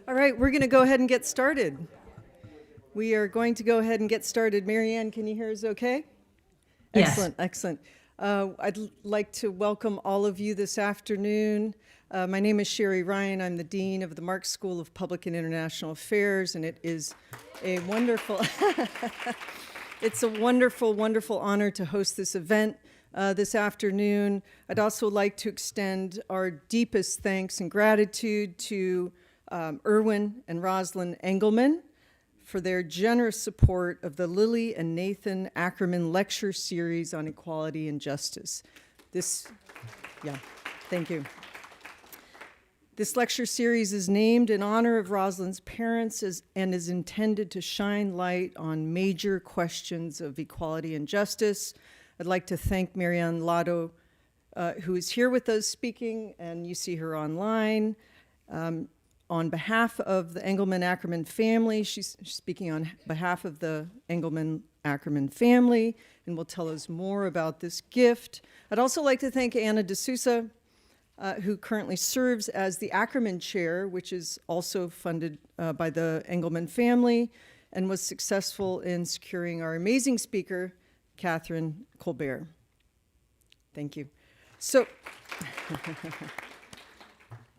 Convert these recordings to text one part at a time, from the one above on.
All right, we're going to go ahead and get started. We are going to go ahead and get started. Marianne, can you hear us okay? Yes. Excellent, excellent. Like to welcome all of you this afternoon. My name is Sherry Ryan. I'm the Dean of the Marx School of Public and International Affairs, and it is a wonderful, it's a wonderful, wonderful honor to host this event this afternoon. I'd also like to extend our deepest thanks and gratitude to Erwin and Rosalind Engelman for their generous support of the Lily and Nathan Ackerman Lecture Series on Equality and Justice. Thank you. This lecture series is named in honor of Rosalind's parents and is intended to shine light on major questions of equality and justice. I'd like to thank Marianne Lotto, who is here with us speaking, and you see her online. On behalf of the Engelman-Ackerman family, she's speaking on behalf of the Engelman-Ackerman family and will tell us more about this gift. I'd also like to thank Anna D'Souza, who currently serves as the Ackerman Chair, which is also funded by the Engelman family, and was successful in securing our amazing speaker, Kathryn Kolbert. Thank you. So,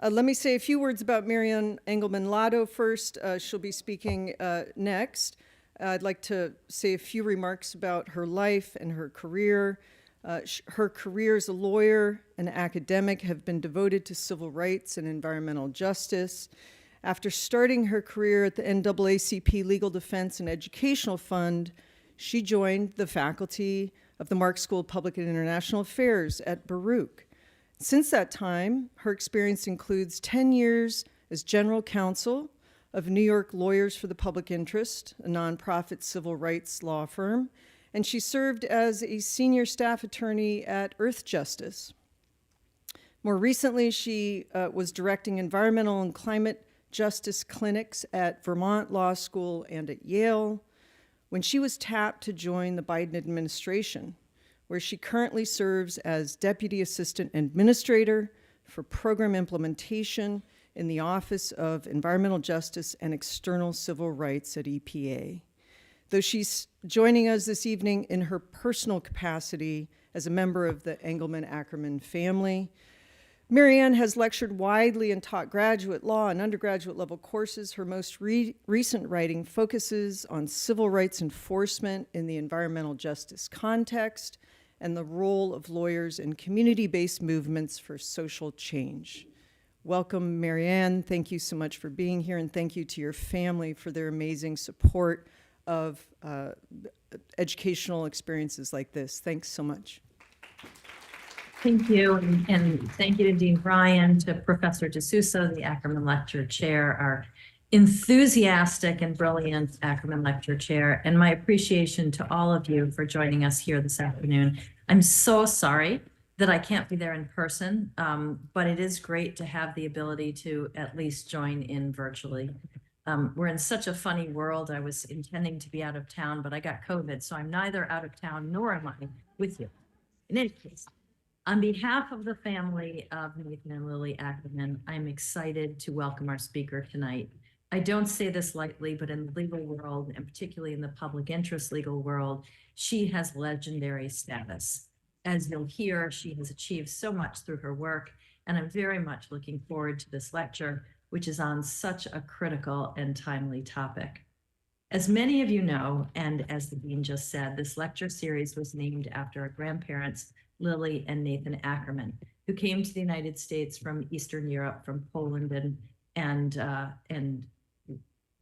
let me say a few words about Marianne Engelman Lotto first. She'll be speaking next. I'd like to say a few remarks about her life and her career. Her career as a lawyer and academic have been devoted to civil rights and environmental justice. After starting her career at the NAACP Legal Defense and Educational Fund, she joined the faculty of the Marx School of Public and International Affairs at Baruch. Since that time, her experience includes 10 years as general counsel of New York Lawyers for the Public Interest, a nonprofit civil rights law firm, and she served as a senior staff attorney at Earth Justice. More recently, she was directing environmental and climate justice clinics at Vermont Law School and at Yale when she was tapped to join the Biden administration, where she currently serves as Deputy Assistant Administrator for Program Implementation in the Office of Environmental Justice and External Civil Rights at EPA. Though she's joining us this evening in her personal capacity as a member of the Engelman-Ackerman family, Marianne has lectured widely and taught graduate law and undergraduate level courses. Her most recent writing focuses on civil rights enforcement in the environmental justice context and the role of lawyers in community-based movements for social change. Welcome, Marianne. Thank you so much for being here, and thank you to your family for their amazing support of educational experiences like this. Thanks so much. Thank you, and thank you to Dean Ryan, to Professor D'Souza, the Ackerman Lecture Chair, our enthusiastic and brilliant Ackerman Lecture Chair, and my appreciation to all of you for joining us here this afternoon. I'm so sorry that I can't be there in person, but it is great to have the ability to at least join in virtually. We're in such a funny world. I was intending to be out of town, but I got COVID, so I'm neither out of town nor am I with you. In any case, on behalf of the family of Nathan and Lily Ackerman, I'm excited to welcome our speaker tonight. I don't say this lightly, but in the legal world, and particularly in the public interest legal world, she has legendary status. As you'll hear, she has achieved so much through her work, and I'm very much looking forward to this lecture, which is on such a critical and timely topic. As many of you know, and as the Dean just said, this lecture series was named after our grandparents, Lily and Nathan Ackerman, who came to the United States from Eastern Europe, from Poland and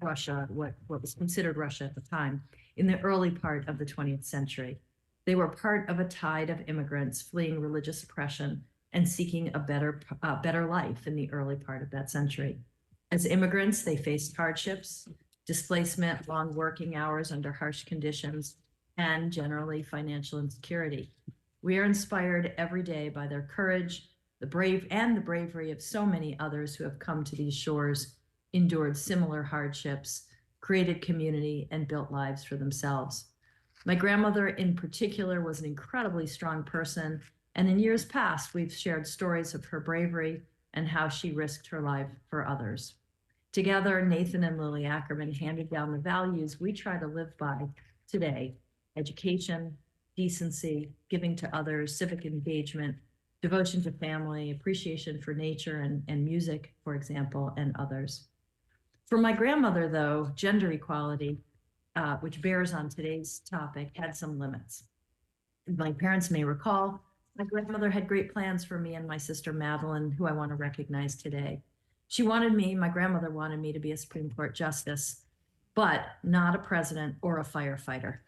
Russia, what was considered Russia at the time, in the early part of the 20th century. They were part of a tide of immigrants fleeing religious oppression and seeking a better life in the early part of that century. As immigrants, they faced hardships, displacement, long working hours under harsh conditions, and generally financial insecurity. We are inspired every day by their courage, the bravery of so many others who have come to these shores, endured similar hardships, created community, and built lives for themselves. My grandmother in particular was an incredibly strong person, and in years past, we've shared stories of her bravery and how she risked her life for others. Together, Nathan and Lily Ackerman handed down the values we try to live by today: education, decency, giving to others, civic engagement, devotion to family, appreciation for nature and music, for example, and others. For my grandmother, though, gender equality, which bears on today's topic, had some limits. My parents may recall, my grandmother had great plans for me and my sister Madeline, who I want to recognize today. My grandmother wanted me to be a Supreme Court justice, but not a president or a firefighter.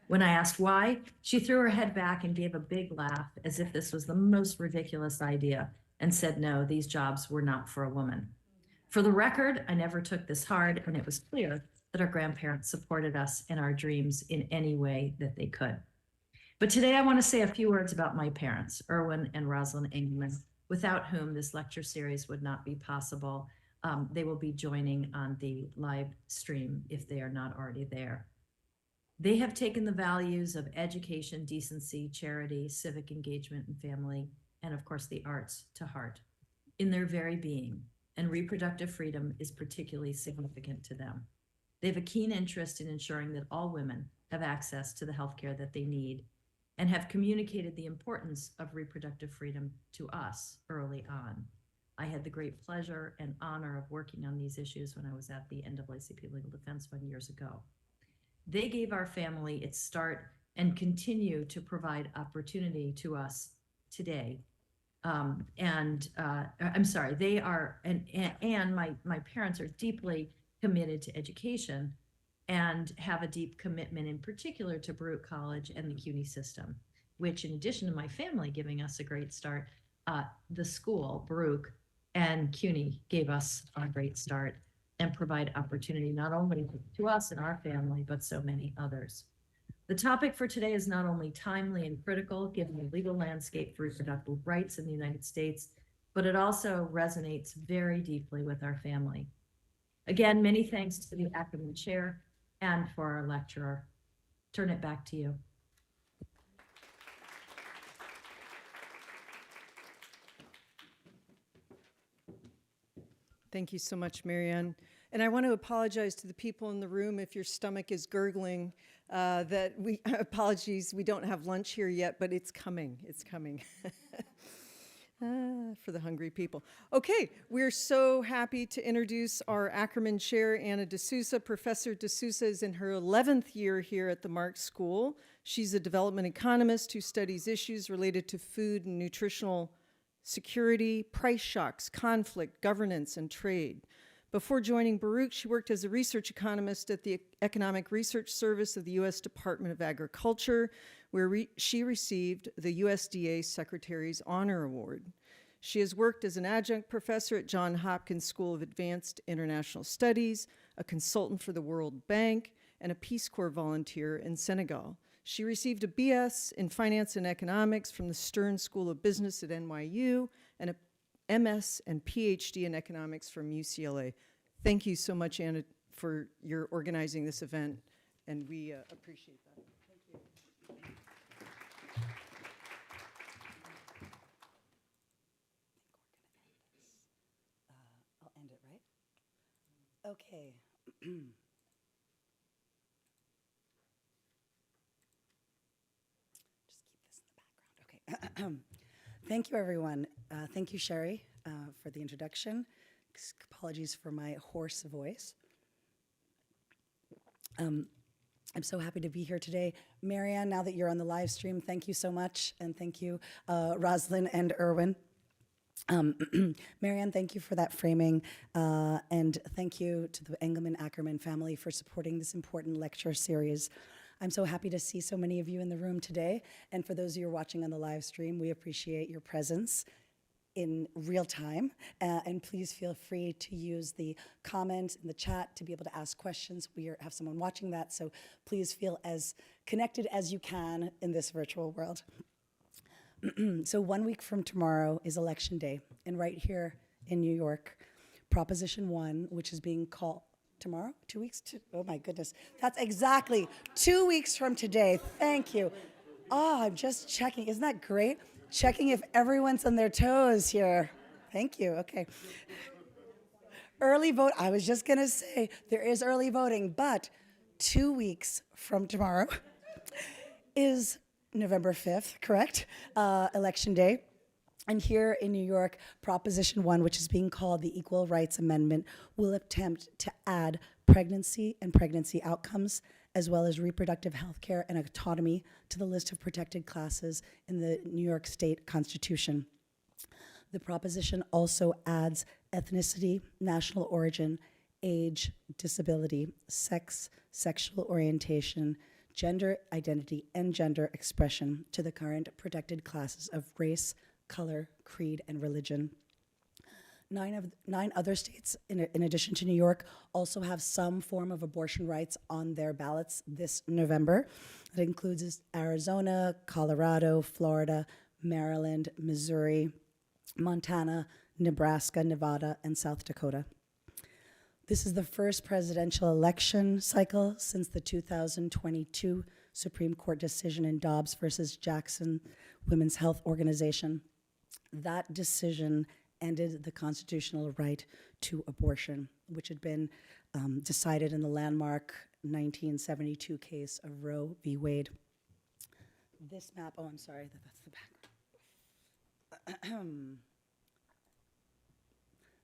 When I asked why, she threw her head back and gave a big laugh as if this was the most ridiculous idea and said, no, these jobs were not for a woman. For the record, I never took this hard, and it was clear that our grandparents supported us in our dreams in any way that they could. But today I want to say a few words about my parents, Erwin and Rosalind Engelman, without whom this lecture series would not be possible. They will be joining on the live stream if they are not already there. They have taken the values of education, decency, charity, civic engagement, and family, and of course the arts to heart in their very being, and reproductive freedom is particularly significant to them. They have a keen interest in ensuring that all women have access to the healthcare that they need, and have communicated the importance of reproductive freedom to us early on. I had the great pleasure and honor of working on these issues when I was at the NAACP Legal Defense Fund years ago. They gave our family its start and continue to provide opportunity to us today. They are, and my parents are deeply committed to education and have a deep commitment in particular to Baruch College and the CUNY system, which in addition to my family giving us a great start, the school, Baruch and CUNY gave us a great start and provide opportunity not only to us and our family, but so many others. The topic for today is not only timely and critical given the legal landscape for reproductive rights in the United States, but it also resonates very deeply with our family. Again, many thanks to the Ackerman Chair and for our lecturer. Turn it back to you. Thank you so much, Marianne. And I want to apologize to the people in the room if your stomach is gurgling, apologies, we don't have lunch here yet, but it's coming, for the hungry people. Okay, we're so happy to introduce our Ackerman Chair, Anna D'Souza. Professor D'Souza is in her 11th year here at the Mark School. She's a development economist who studies issues related to food and nutritional security, price shocks, conflict, governance, and trade. Before joining Baruch, she worked as a research economist at the Economic Research Service of the U.S. Department of Agriculture, where she received the USDA Secretary's Honor Award. She has worked as an adjunct professor at Johns Hopkins School of Advanced International Studies, a consultant for the World Bank, and a Peace Corps volunteer in Senegal. She received a BS in Finance and Economics from the Stern School of Business at NYU and a MS and PhD in Economics from UCLA. Thank you so much, Anna, for your organizing this event, and we appreciate that. Thank you. I'll end it, right? Okay. Just keep this in the background. Okay. Thank you, everyone. Thank you, Sherry, for the introduction. Apologies for my hoarse voice. I'm so happy to be here today. Marianne, now that you're on the live stream, thank you so much. And thank you, Rosalind and Erwin. Marianne, thank you for that framing. And thank you to the Engelman Ackerman family for supporting this important lecture series. I'm so happy to see so many of you in the room today. And for those of you who are watching on the live stream, we appreciate your presence in real time. And please feel free to use the comment in the chat to be able to ask questions. We have someone watching that, so please feel as connected as you can in this virtual world. So 1 week from tomorrow is Election Day. And right here in New York, Proposition 1, which is being called tomorrow, 2 weeks? Oh my goodness. That's exactly 2 weeks from today. Thank you. Oh, I'm just checking. Isn't that great? Checking if everyone's on their toes here. Thank you. Okay. Early vote, I was just going to say, there is early voting, but 2 weeks from tomorrow is November 5th, correct? Election day. And here in New York, Proposition 1, which is being called the Equal Rights Amendment, will attempt to add pregnancy and pregnancy outcomes, as well as reproductive health care and autonomy to the list of protected classes in the New York State Constitution. The proposition also adds ethnicity, national origin, age, disability, sex, sexual orientation, gender identity, and gender expression to the current protected classes of race, color, creed, and religion. Nine other states, in addition to New York, also have some form of abortion rights on their ballots this November. That includes Arizona, Colorado, Florida, Maryland, Missouri, Montana, Nebraska, Nevada, and South Dakota. This is the first presidential election cycle since the 2022 Supreme Court decision in Dobbs versus Jackson Women's Health Organization. That decision ended the constitutional right to abortion, which had been decided in the landmark 1972 case of Roe v. Wade. This map, oh, I'm sorry, that's the back.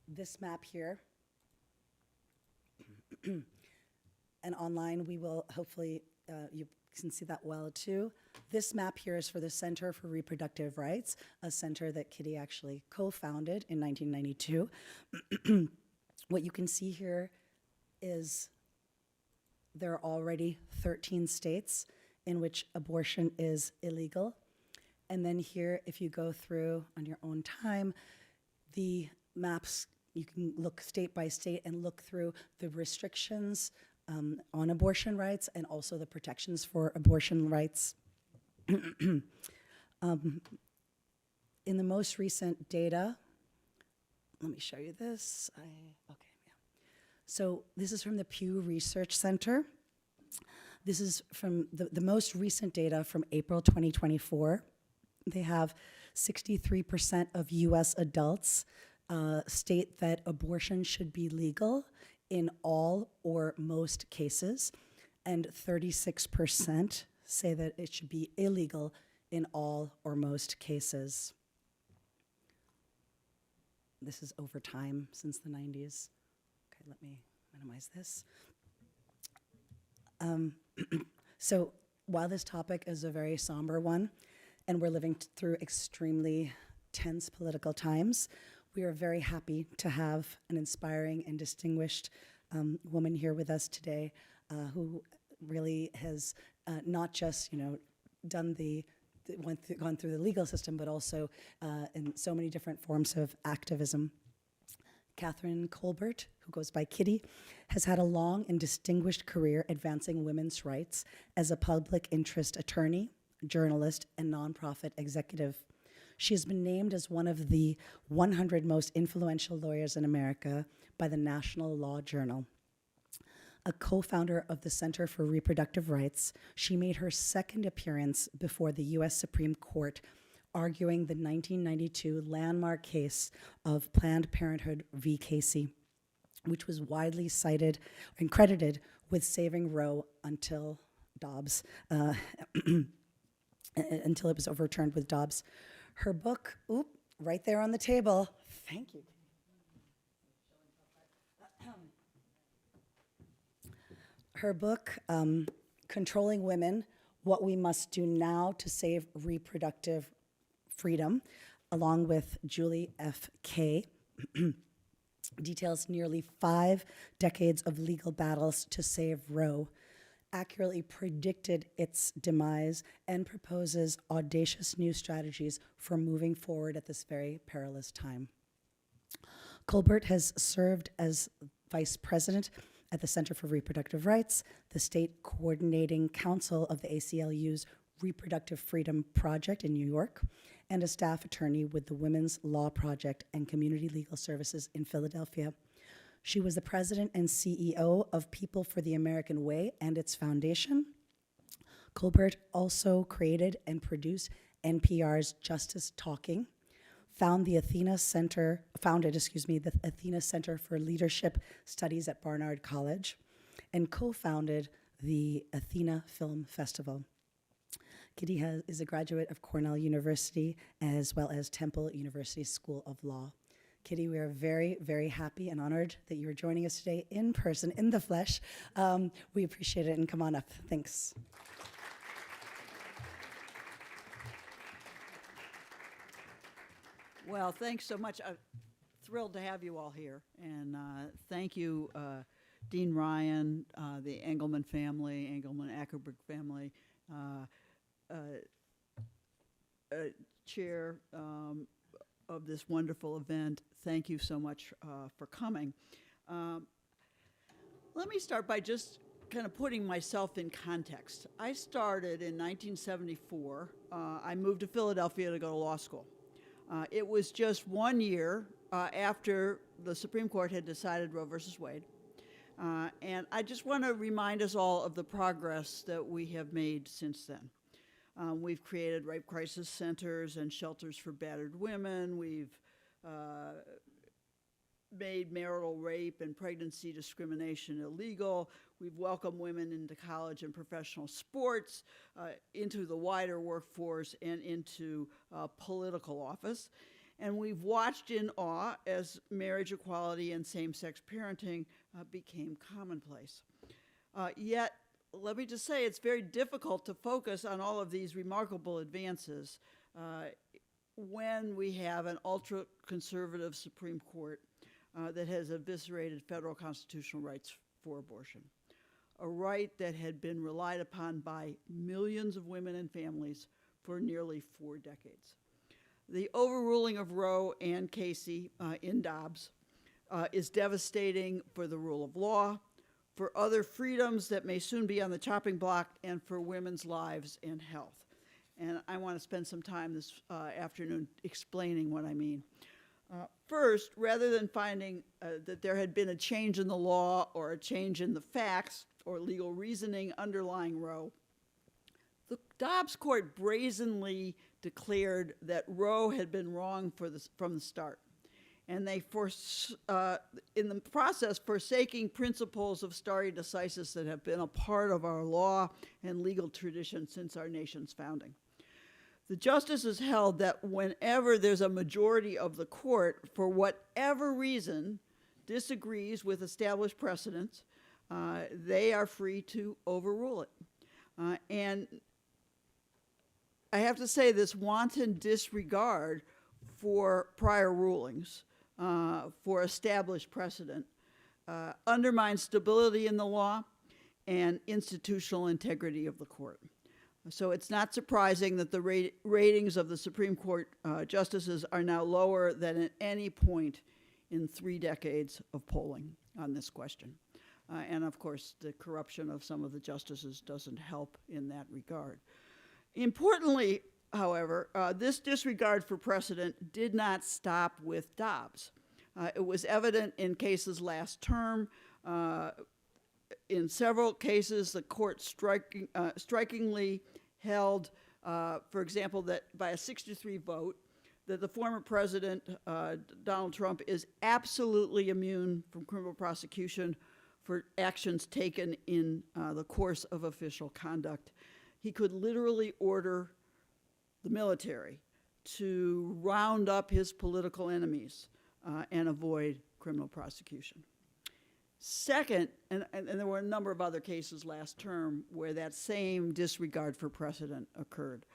This map here, and online we will hopefully, you can see that well too. This map here is for the Center for Reproductive Rights, a center that Kitty actually co-founded in 1992. What you can see here is there are already 13 states in which abortion is illegal. And then here, if you go through on your own time, the maps, you can look state by state and look through the restrictions on abortion rights and also the protections for abortion rights. In the most recent data, let me show you this. So this is from the Pew Research Center. This is from the most recent data from April 2024. They have 63% of US adults state that abortion should be legal in all or most cases, and 36% say that it should be illegal in all or most cases. This is over time since the 90s. Okay, let me minimize this. So while this topic is a very somber one, and we're living through extremely tense political times, we are very happy to have an inspiring and distinguished woman here with us today who really has not just, gone through the legal system, but also in so many different forms of activism. Kathryn Kolbert, who goes by Kitty, has had a long and distinguished career advancing women's rights as a public interest attorney, journalist, and nonprofit executive. She has been named as one of the 100 most influential lawyers in America by the National Law Journal. A co-founder of the Center for Reproductive Rights, she made her second appearance before the US Supreme Court, arguing the 1992 landmark case of Planned Parenthood v. Casey, which was widely cited and credited with saving Roe until Dobbs, until it was overturned with Dobbs. Her book, right there on the table, thank you. Her book, Controlling Women, What We Must Do Now to Save Reproductive Freedom, along with Julie F. Kay, details nearly 5 decades of legal battles to save Roe, accurately predicted its demise, and proposes audacious new strategies for moving forward at this very perilous time. Kolbert has served as vice president at the Center for Reproductive Rights, the state coordinating council of the ACLU's Reproductive Freedom Project in New York, and a staff attorney with the Women's Law Project and Community Legal Services in Philadelphia. She was the president and CEO of People for the American Way and its foundation. Kolbert also created and produced NPR's Justice Talking, founded the Athena Center for Leadership Studies at Barnard College, and co-founded the Athena Film Festival. Kitty is a graduate of Cornell University as well as Temple University School of Law. Kitty, we are very, very happy and honored that you are joining us today in person, in the flesh. We appreciate it, and come on up. Thanks. Well, thanks so much. I'm thrilled to have you all here. And thank you, Dean Ryan, the Engelman family, Engelman Ackerman family, chair of this wonderful event. Thank you so much for coming. Let me start by just kind of putting myself in context. I started in 1974. I moved to Philadelphia to go to law school. It was just 1 year after the Supreme Court had decided Roe versus Wade. And I just want to remind us all of the progress that we have made since then. We've created rape crisis centers and shelters for battered women. We've made marital rape and pregnancy discrimination illegal. We've welcomed women into college and professional sports, into the wider workforce, and into political office. And we've watched in awe as marriage equality and same-sex parenting became commonplace. Yet, let me just say, it's very difficult to focus on all of these remarkable advances when we have an ultra-conservative Supreme Court that has eviscerated federal constitutional rights for abortion, a right that had been relied upon by millions of women and families for nearly 4 decades. The overruling of Roe and Casey in Dobbs is devastating for the rule of law, for other freedoms that may soon be on the chopping block, and for women's lives and health. And I want to spend some time this afternoon explaining what I mean. First, rather than finding that there had been a change in the law or a change in the facts or legal reasoning underlying Roe, the Dobbs court brazenly declared that Roe had been wrong from the start. And they, in the process, forsaking principles of stare decisis that have been a part of our law and legal tradition since our nation's founding. The justices held that whenever there's a majority of the court, for whatever reason, disagrees with established precedents, they are free to overrule it. And I have to say, this wanton disregard for prior rulings, for established precedent, undermines stability in the law and institutional integrity of the court. So it's not surprising that the ratings of the Supreme Court justices are now lower than at any point in 3 decades of polling on this question. And of course, the corruption of some of the justices doesn't help in that regard. Importantly, however, this disregard for precedent did not stop with Dobbs. It was evident in cases last term. In several cases, the court strikingly held, for example, that by a 6-3 vote, that the former president, Donald Trump, is absolutely immune from criminal prosecution for actions taken in the course of official conduct. He could literally order the military to round up his political enemies and avoid criminal prosecution. Second, and there were a number of other cases last term where that same disregard for precedent occurred.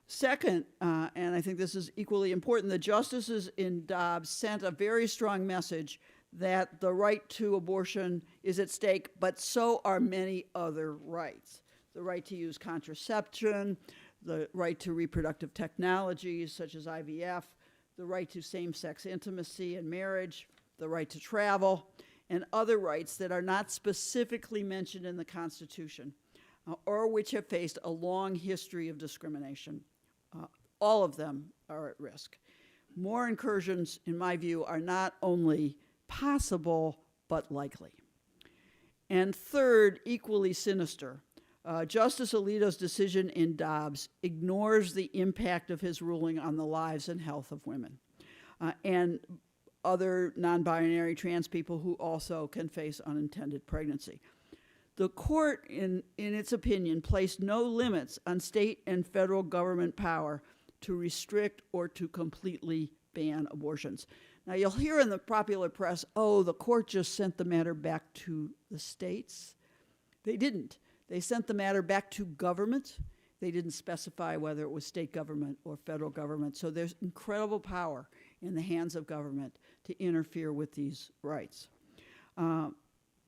Second, and I think this is equally important, the justices in Dobbs sent a very strong message that the right to abortion is at stake, but so are many other rights. The right to use contraception, the right to reproductive technologies such as IVF, the right to same-sex intimacy and marriage, the right to travel, and other rights that are not specifically mentioned in the Constitution or which have faced a long history of discrimination. All of them are at risk. More incursions, in my view, are not only possible, but likely. And third, equally sinister, Justice Alito's decision in Dobbs ignores the impact of his ruling on the lives and health of women. and other non-binary trans people who also can face unintended pregnancy. The court, in its opinion, placed no limits on state and federal government power to restrict or to completely ban abortions. Now, you'll hear in the popular press, oh, the court just sent the matter back to the states. They didn't. They sent the matter back to government. They didn't specify whether it was state government or federal government. So there's incredible power in the hands of government to interfere with these rights.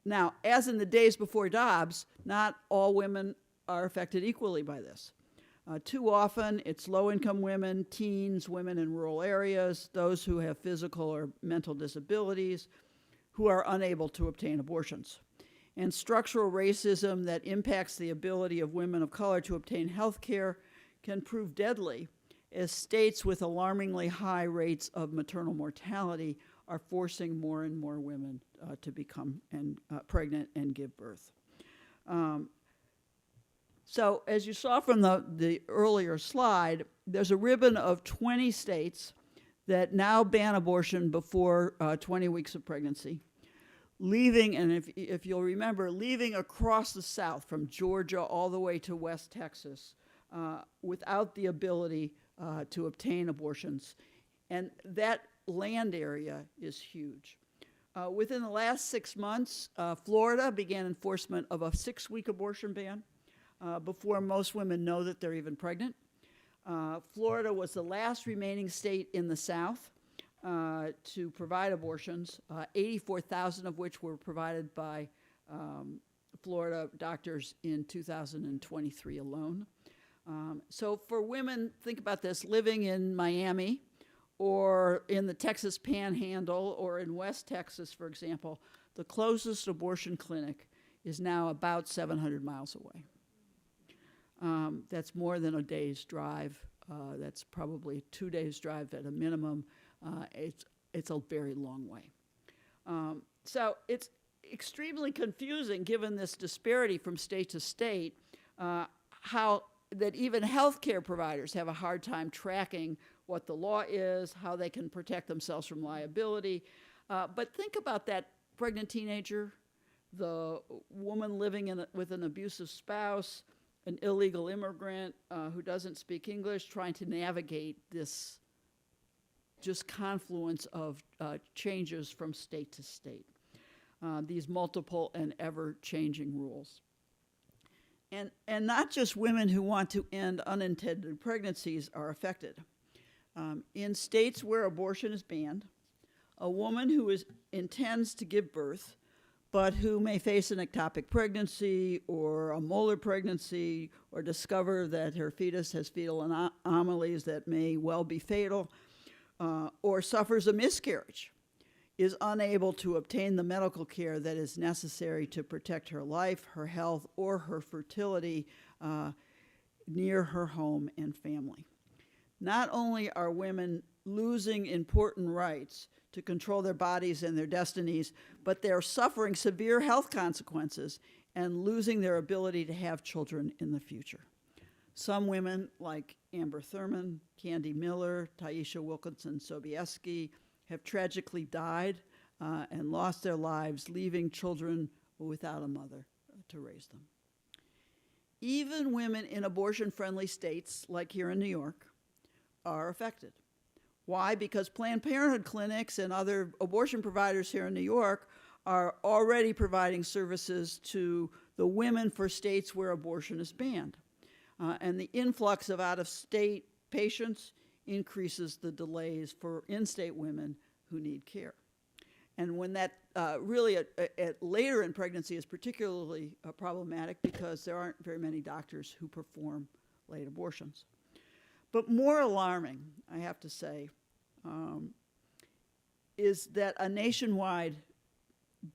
Now, as in the days before Dobbs, not all women are affected equally by this. Too often, it's low-income women, teens, women in rural areas, those who have physical or mental disabilities, who are unable to obtain abortions. And structural racism that impacts the ability of women of color to obtain health care can prove deadly, as states with alarmingly high rates of maternal mortality are forcing more and more women to become pregnant and give birth. So as you saw from the earlier slide, there's a ribbon of 20 states that now ban abortion before 20 weeks of pregnancy, leaving, and if you'll remember, leaving across the South from Georgia all the way to West Texas without the ability to obtain abortions. And that land area is huge. Within the last 6 months, Florida began enforcement of a 6-week abortion ban before most women know that they're even pregnant. Florida was the last remaining state in the South to provide abortions, 84,000 of which were provided by Florida doctors in 2023 alone. So for women, think about this, living in Miami or in the Texas Panhandle or in West Texas, for example, the closest abortion clinic is now about 700 miles away. That's more than a day's drive. That's probably 2 days' drive at a minimum. It's a very long way. So it's extremely confusing, given this disparity from state to state, how that even healthcare providers have a hard time tracking what the law is, how they can protect themselves from liability. But think about that pregnant teenager, the woman living with an abusive spouse, an illegal immigrant who doesn't speak English, trying to navigate this just confluence of changes from state to state, these multiple and ever-changing rules. And not just women who want to end unintended pregnancies are affected. In states where abortion is banned, a woman who intends to give birth but who may face an ectopic pregnancy or a molar pregnancy or discover that her fetus has fetal anomalies that may well be fatal, or suffers a miscarriage, is unable to obtain the medical care that is necessary to protect her life, her health, or her fertility near her home and family. Not only are women losing important rights to control their bodies and their destinies, but they're suffering severe health consequences and losing their ability to have children in the future. Some women, like Amber Thurman, Candy Miller, Taisha Wilkinson Sobieski, have tragically died and lost their lives, leaving children without a mother to raise them. Even women in abortion-friendly states, like here in New York, are affected. Why? Because Planned Parenthood clinics and other abortion providers here in New York are already providing services to the women for states where abortion is banned. And the influx of out-of-state patients increases the delays for in-state women who need care. And when that really later in pregnancy is particularly problematic because there aren't very many doctors who perform late abortions. But more alarming, I have to say, is that a nationwide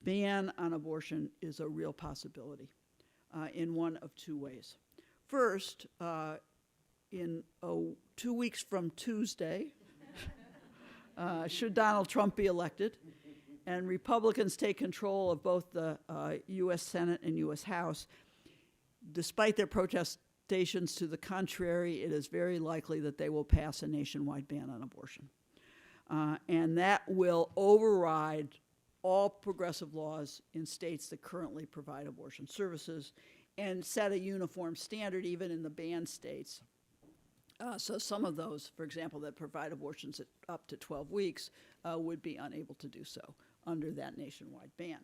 ban on abortion is a real possibility in one of two ways. First, in 2 weeks from Tuesday, should Donald Trump be elected and Republicans take control of both the U.S. Senate and U.S. House, despite their protestations to the contrary, it is very likely that they will pass a nationwide ban on abortion. and that will override all progressive laws in states that currently provide abortion services and set a uniform standard even in the banned states. So some of those, for example, that provide abortions at up to 12 weeks would be unable to do so under that nationwide ban.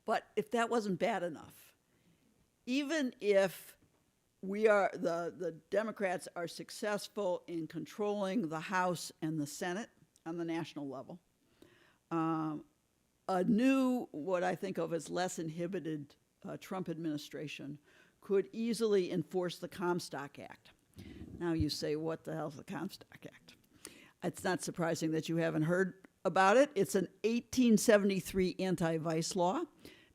But if that wasn't bad enough, even if the Democrats are successful in controlling the House and the Senate on the national level, a new, what I think of as less inhibited Trump administration could easily enforce the Comstock Act. Now you say, what the hell's the Comstock Act? It's not surprising that you haven't heard about it. It's an 1873 anti-vice law,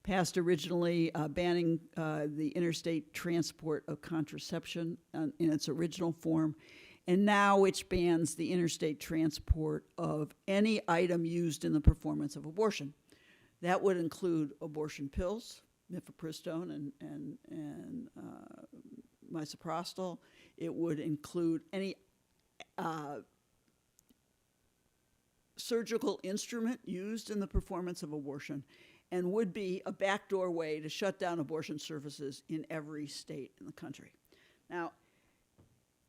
passed originally banning the interstate transport of contraception in its original form, and now which bans the interstate transport of any item used in the performance of abortion. That would include abortion pills, mifepristone and misoprostol. It would include any surgical instrument used in the performance of abortion, and would be a backdoor way to shut down abortion services in every state in the country. Now,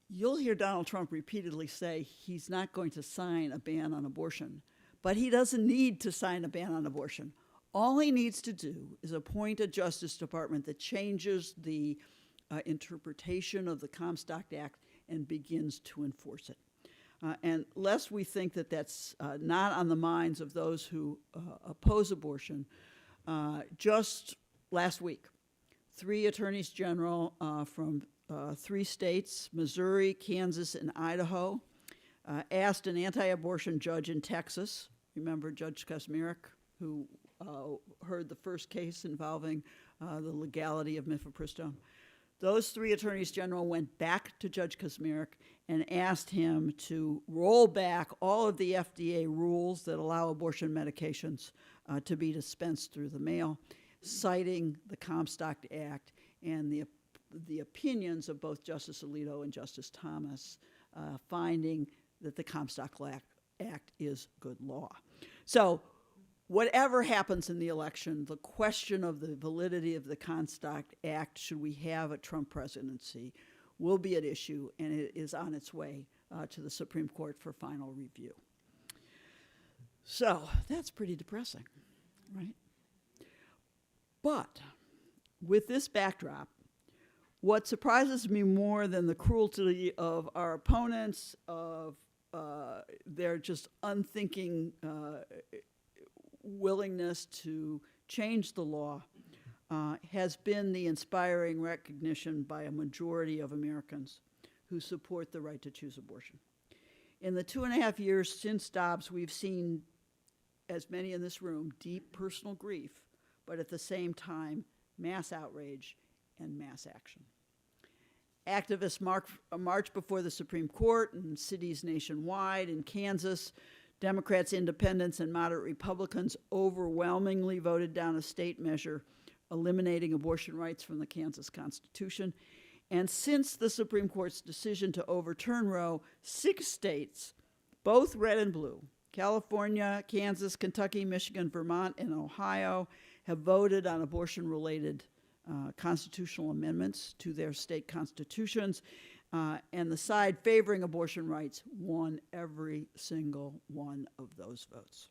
you'll hear Donald Trump repeatedly say he's not going to sign a ban on abortion, but he doesn't need to sign a ban on abortion. All he needs to do is appoint a Justice Department that changes the interpretation of the Comstock Act and begins to enforce it. And lest we think that that's not on the minds of those who oppose abortion, just last week, 3 attorneys general from 3 states, Missouri, Kansas, and Idaho, asked an anti-abortion judge in Texas, remember Judge Kaczmarek, who heard the first case involving the legality of mifepristone. Those 3 attorneys general went back to Judge Kaczmarek and asked him to roll back all of the FDA rules that allow abortion medications to be dispensed through the mail, citing the Comstock Act and the opinions of both Justice Alito and Justice Thomas, finding that the Comstock Act is good law. So whatever happens in the election, the question of the validity of the Comstock Act, should we have a Trump presidency, will be at issue, and it is on its way to the Supreme Court for final review. So that's pretty depressing, right? But with this backdrop, what surprises me more than the cruelty of our opponents, of their just unthinking willingness to change the law, has been the inspiring recognition by a majority of Americans who support the right to choose abortion. In the 2.5 years since Dobbs, we've seen, as many in this room, deep personal grief, but at the same time, mass outrage and mass action. Activists marched before the Supreme Court in cities nationwide. In Kansas, Democrats, independents, and moderate Republicans overwhelmingly voted down a state measure eliminating abortion rights from the Kansas Constitution. And since the Supreme Court's decision to overturn Roe, 6 states, both red and blue, California, Kansas, Kentucky, Michigan, Vermont, and Ohio, have voted on abortion-related constitutional amendments to their state constitutions, and the side favoring abortion rights won every single one of those votes.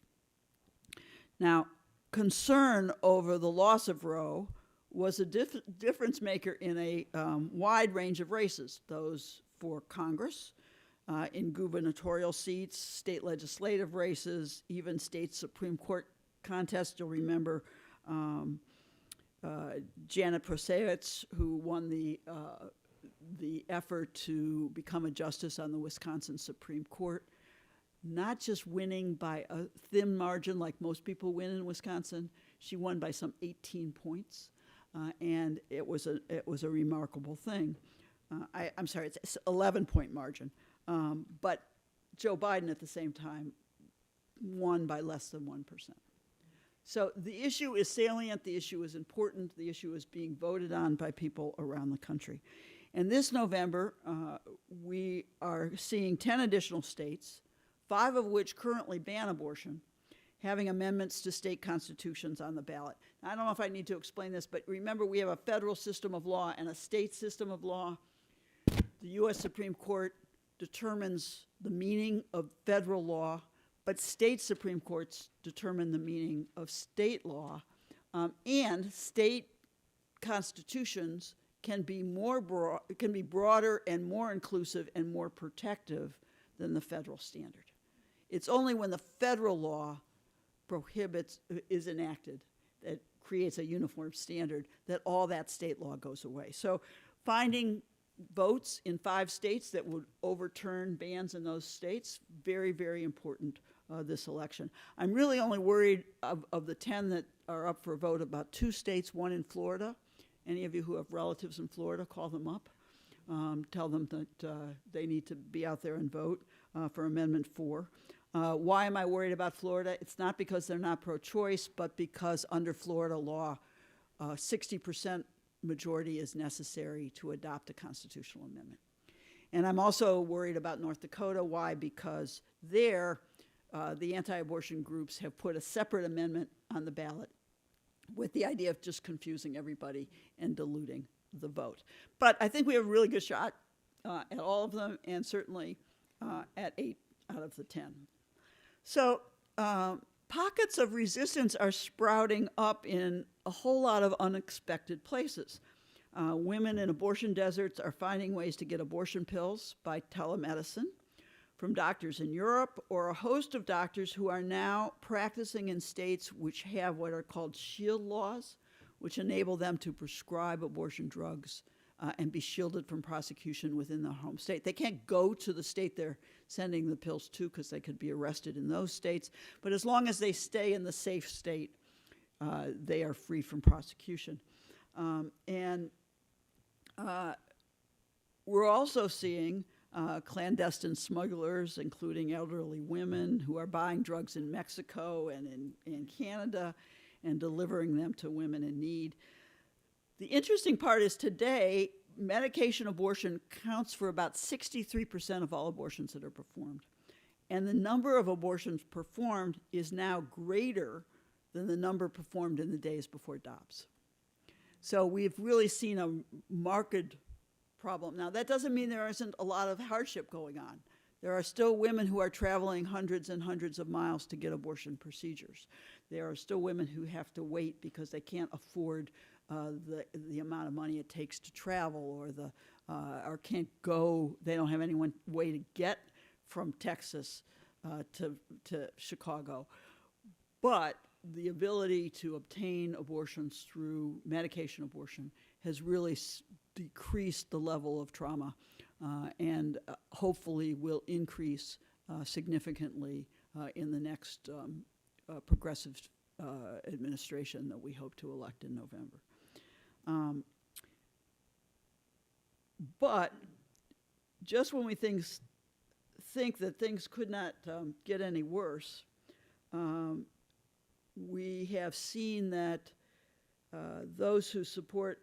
Now, concern over the loss of Roe was a difference maker in a wide range of races, those for Congress, in gubernatorial seats, state legislative races, even state Supreme Court contests. You'll remember Janet Prasewicz, who won the effort to become a justice on the Wisconsin Supreme Court, not just winning by a thin margin like most people win in Wisconsin. She won by some 18 points, and it was a remarkable thing. I'm sorry, it's 11-point margin, but Joe Biden at the same time won by less than 1%. So the issue is salient, the issue is important, the issue is being voted on by people around the country. And this November, we are seeing 10 additional states 5 of which currently ban abortion, having amendments to state constitutions on the ballot. Now, I don't know if I need to explain this, but remember we have a federal system of law and a state system of law. The U.S. Supreme Court determines the meaning of federal law, but state Supreme Courts determine the meaning of state law, and state constitutions can be broader and more inclusive and more protective than the federal standard. It's only when the federal law is enacted that creates a uniform standard that all that state law goes away. So finding votes in 5 states that would overturn bans in those states, very, very important this election. I'm really only worried of the 10 that are up for a vote about 2 states, 1 in Florida. Any of you who have relatives in Florida, call them up. Tell them that they need to be out there and vote for Amendment 4. Why am I worried about Florida? It's not because they're not pro-choice, but because under Florida law, 60% majority is necessary to adopt a constitutional amendment. And I'm also worried about North Dakota. Why? Because there, the anti-abortion groups have put a separate amendment on the ballot with the idea of just confusing everybody and diluting the vote. But I think we have a really good shot at all of them, and certainly at 8 out of the 10. So pockets of resistance are sprouting up in a whole lot of unexpected places. Women in abortion deserts are finding ways to get abortion pills by telemedicine from doctors in Europe, or a host of doctors who are now practicing in states which have what are called shield laws, which enable them to prescribe abortion drugs and be shielded from prosecution within the home state. They can't go to the state they're sending the pills to because they could be arrested in those states, but as long as they stay in the safe state, they are free from prosecution. We're also seeing clandestine smugglers, including elderly women who are buying drugs in Mexico and in Canada and delivering them to women in need. The interesting part is today, medication abortion counts for about 63% of all abortions that are performed. And the number of abortions performed is now greater than the number performed in the days before Dobbs. So we've really seen a marked problem. Now, that doesn't mean there isn't a lot of hardship going on. There are still women who are traveling hundreds and hundreds of miles to get abortion procedures. There are still women who have to wait because they can't afford the amount of money it takes to travel, or can't go. They don't have any way to get from Texas to Chicago. But the ability to obtain abortions through medication abortion has really decreased the level of trauma and hopefully will increase significantly in the next progressive administration that we hope to elect in November. But just when we think that things could not get any worse, we have seen that those who support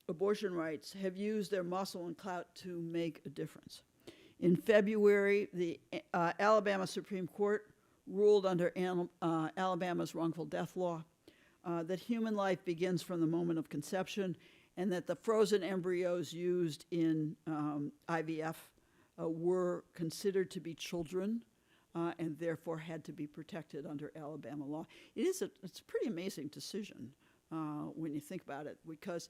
abortion rights have used their muscle and clout to make a difference. In February, the Alabama Supreme Court ruled under Alabama's wrongful death law that human life begins from the moment of conception, and that the frozen embryos used in IVF were considered to be children and therefore had to be protected under Alabama law. It's a pretty amazing decision when you think about it, because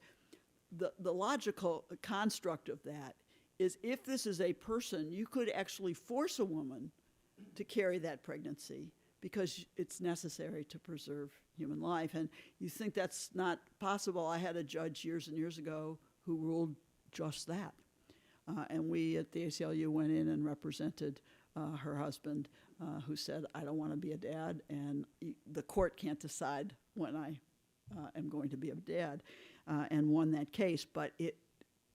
the logical construct of that is, if this is a person, you could actually force a woman to carry that pregnancy because it's necessary to preserve human life. And you think that's not possible. I had a judge years and years ago who ruled just that. And we at the ACLU went in and represented her husband, who said, I don't want to be a dad, and the court can't decide when I am going to be a dad, and won that case. But it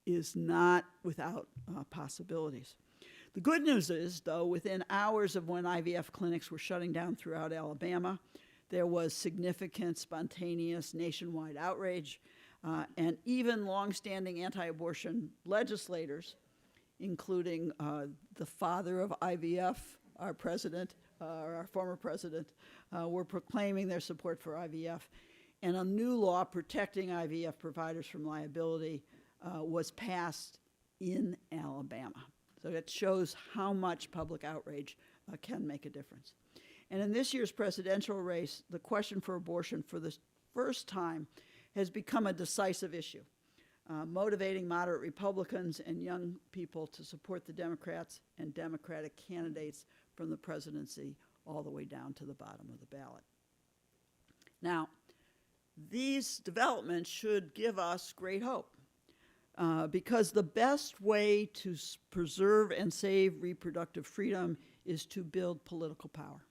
is not without possibilities. The good news is, though, within hours of when IVF clinics were shutting down throughout Alabama, there was significant, spontaneous, nationwide outrage, and even longstanding anti-abortion legislators including the father of IVF, our president, or our former president, were proclaiming their support for IVF. And a new law protecting IVF providers from liability was passed in Alabama. So it shows how much public outrage can make a difference. And in this year's presidential race, the question for abortion for the first time has become a decisive issue, motivating moderate Republicans and young people to support the Democrats and Democratic candidates from the presidency all the way down to the bottom of the ballot. Now, these developments should give us great hope. Because the best way to preserve and save reproductive freedom is to build political power.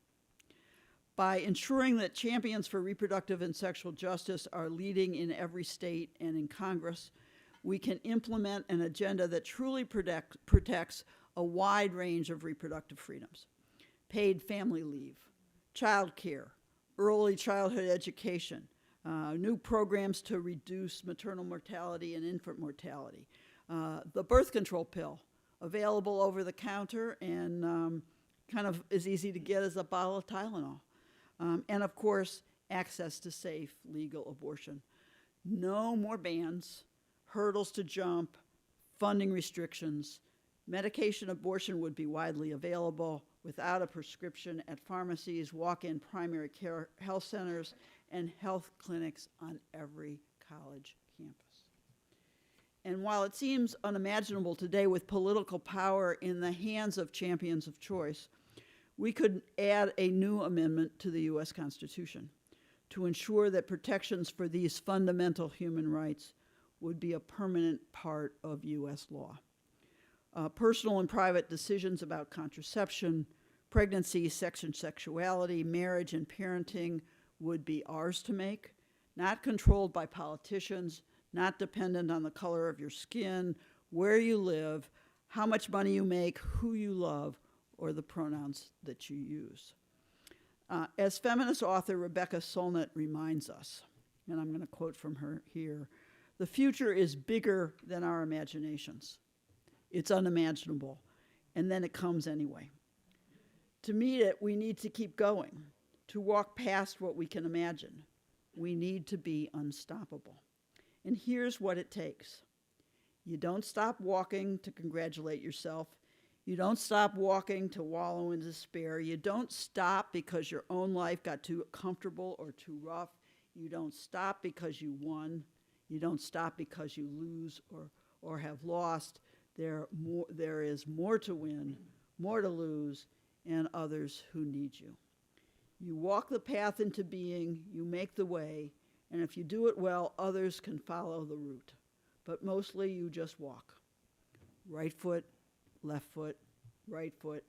By ensuring that champions for reproductive and sexual justice are leading in every state and in Congress, we can implement an agenda that truly protects a wide range of reproductive freedoms: paid family leave, child care, early childhood education, new programs to reduce maternal mortality and infant mortality, the birth control pill, available over the counter and kind of as easy to get as a bottle of Tylenol. And of course, access to safe, legal abortion. No more bans, hurdles to jump, funding restrictions. Medication abortion would be widely available without a prescription at pharmacies, walk-in primary care health centers, and health clinics on every college campus. And while it seems unimaginable today with political power in the hands of champions of choice, we could add a new amendment to the U.S. Constitution to ensure that protections for these fundamental human rights would be a permanent part of U.S. law. Personal and private decisions about contraception, pregnancy, sex and sexuality, marriage and parenting would be ours to make, not controlled by politicians, not dependent on the color of your skin, where you live, how much money you make, who you love, or the pronouns that you use. As feminist author Rebecca Solnit reminds us, and I'm going to quote from her here, the future is bigger than our imaginations. It's unimaginable, and then it comes anyway. To meet it, we need to keep going, to walk past what we can imagine. We need to be unstoppable. And here's what it takes. You don't stop walking to congratulate yourself. You don't stop walking to wallow in despair. You don't stop because your own life got too comfortable or too rough. You don't stop because you won. You don't stop because you lose or have lost. There is more to win, more to lose, and others who need you. You walk the path into being, you make the way, and if you do it well, others can follow the route. But mostly you just walk. Right foot, left foot, right foot.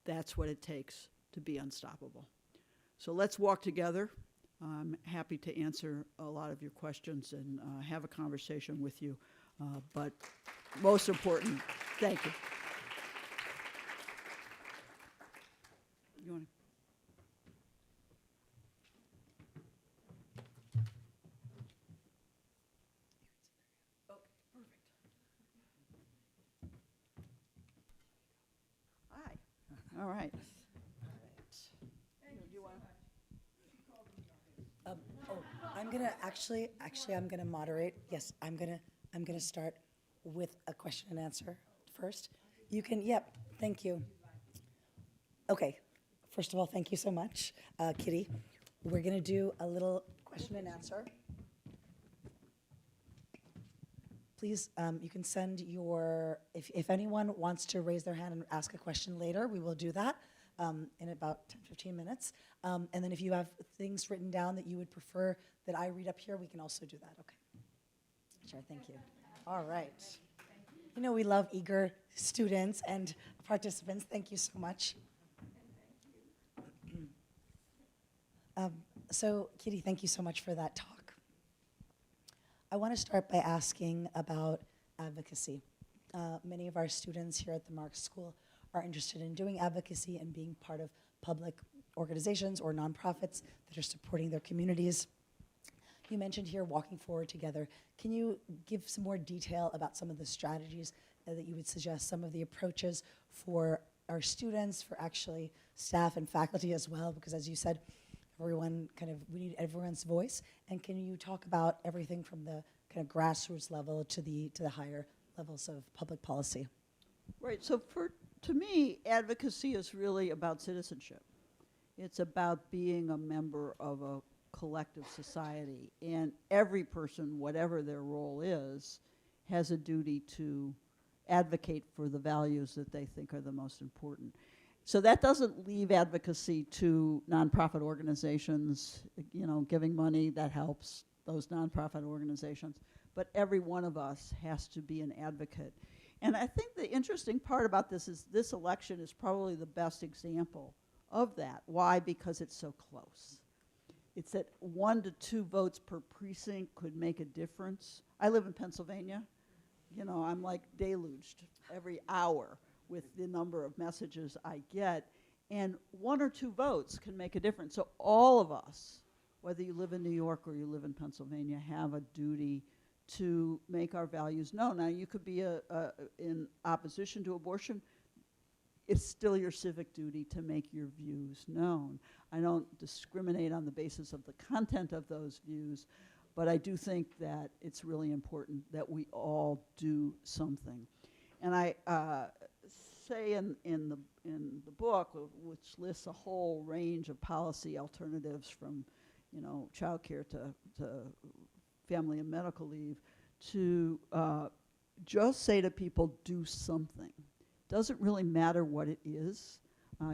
That's what it takes to be unstoppable. So let's walk together. I'm happy to answer a lot of your questions and have a conversation with you. But most important, thank you. You want to? All right. I'm gonna I'm gonna moderate. Yes, I'm gonna start with a question and answer first. You can, yep, thank you. Okay, first of all, thank you so much, Kitty. We're gonna do a little question and answer. Please, you can send your, if anyone wants to raise their hand and ask a question later, we will do that in about 10, 15 minutes. And then if you have things written down that you would prefer that I read up here, we can also do that, okay? Sure, thank you. All right. You know we love eager students and participants. Thank you so much. So, Kitty, thank you so much for that talk. I want to start by asking about advocacy. Many of our students here at the Marx School are interested in doing advocacy and being part of public organizations or nonprofits that are supporting their communities. You mentioned here walking forward together. Can you give some more detail about some of the strategies that you would suggest some of the approaches for our students, for actually staff and faculty as well, because as you said, we need everyone's voice. And can you talk about everything from the kind of grassroots level to the higher levels of public policy? Right, so to me, advocacy is really about citizenship. It's about being a member of a collective society, and every person, whatever their role is, has a duty to advocate for the values that they think are the most important. So that doesn't leave advocacy to nonprofit organizations, giving money, that helps those nonprofit organizations. But every one of us has to be an advocate. And I think the interesting part about this is this election is probably the best example of that. Why? Because it's so close. It's that 1 to 2 votes per precinct could make a difference. I live in Pennsylvania. I'm like deluged every hour with the number of messages I get. And 1 or 2 votes can make a difference. So all of us, whether you live in New York or you live in Pennsylvania, have a duty to make our values known. Now, you could be in opposition to abortion. It's still your civic duty to make your views known. I don't discriminate on the basis of the content of those views, but I do think that it's really important that we all do something. And I say in the book, which lists a whole range of policy alternatives from, child care to family and medical leave, to just say to people, do something. Doesn't really matter what it is.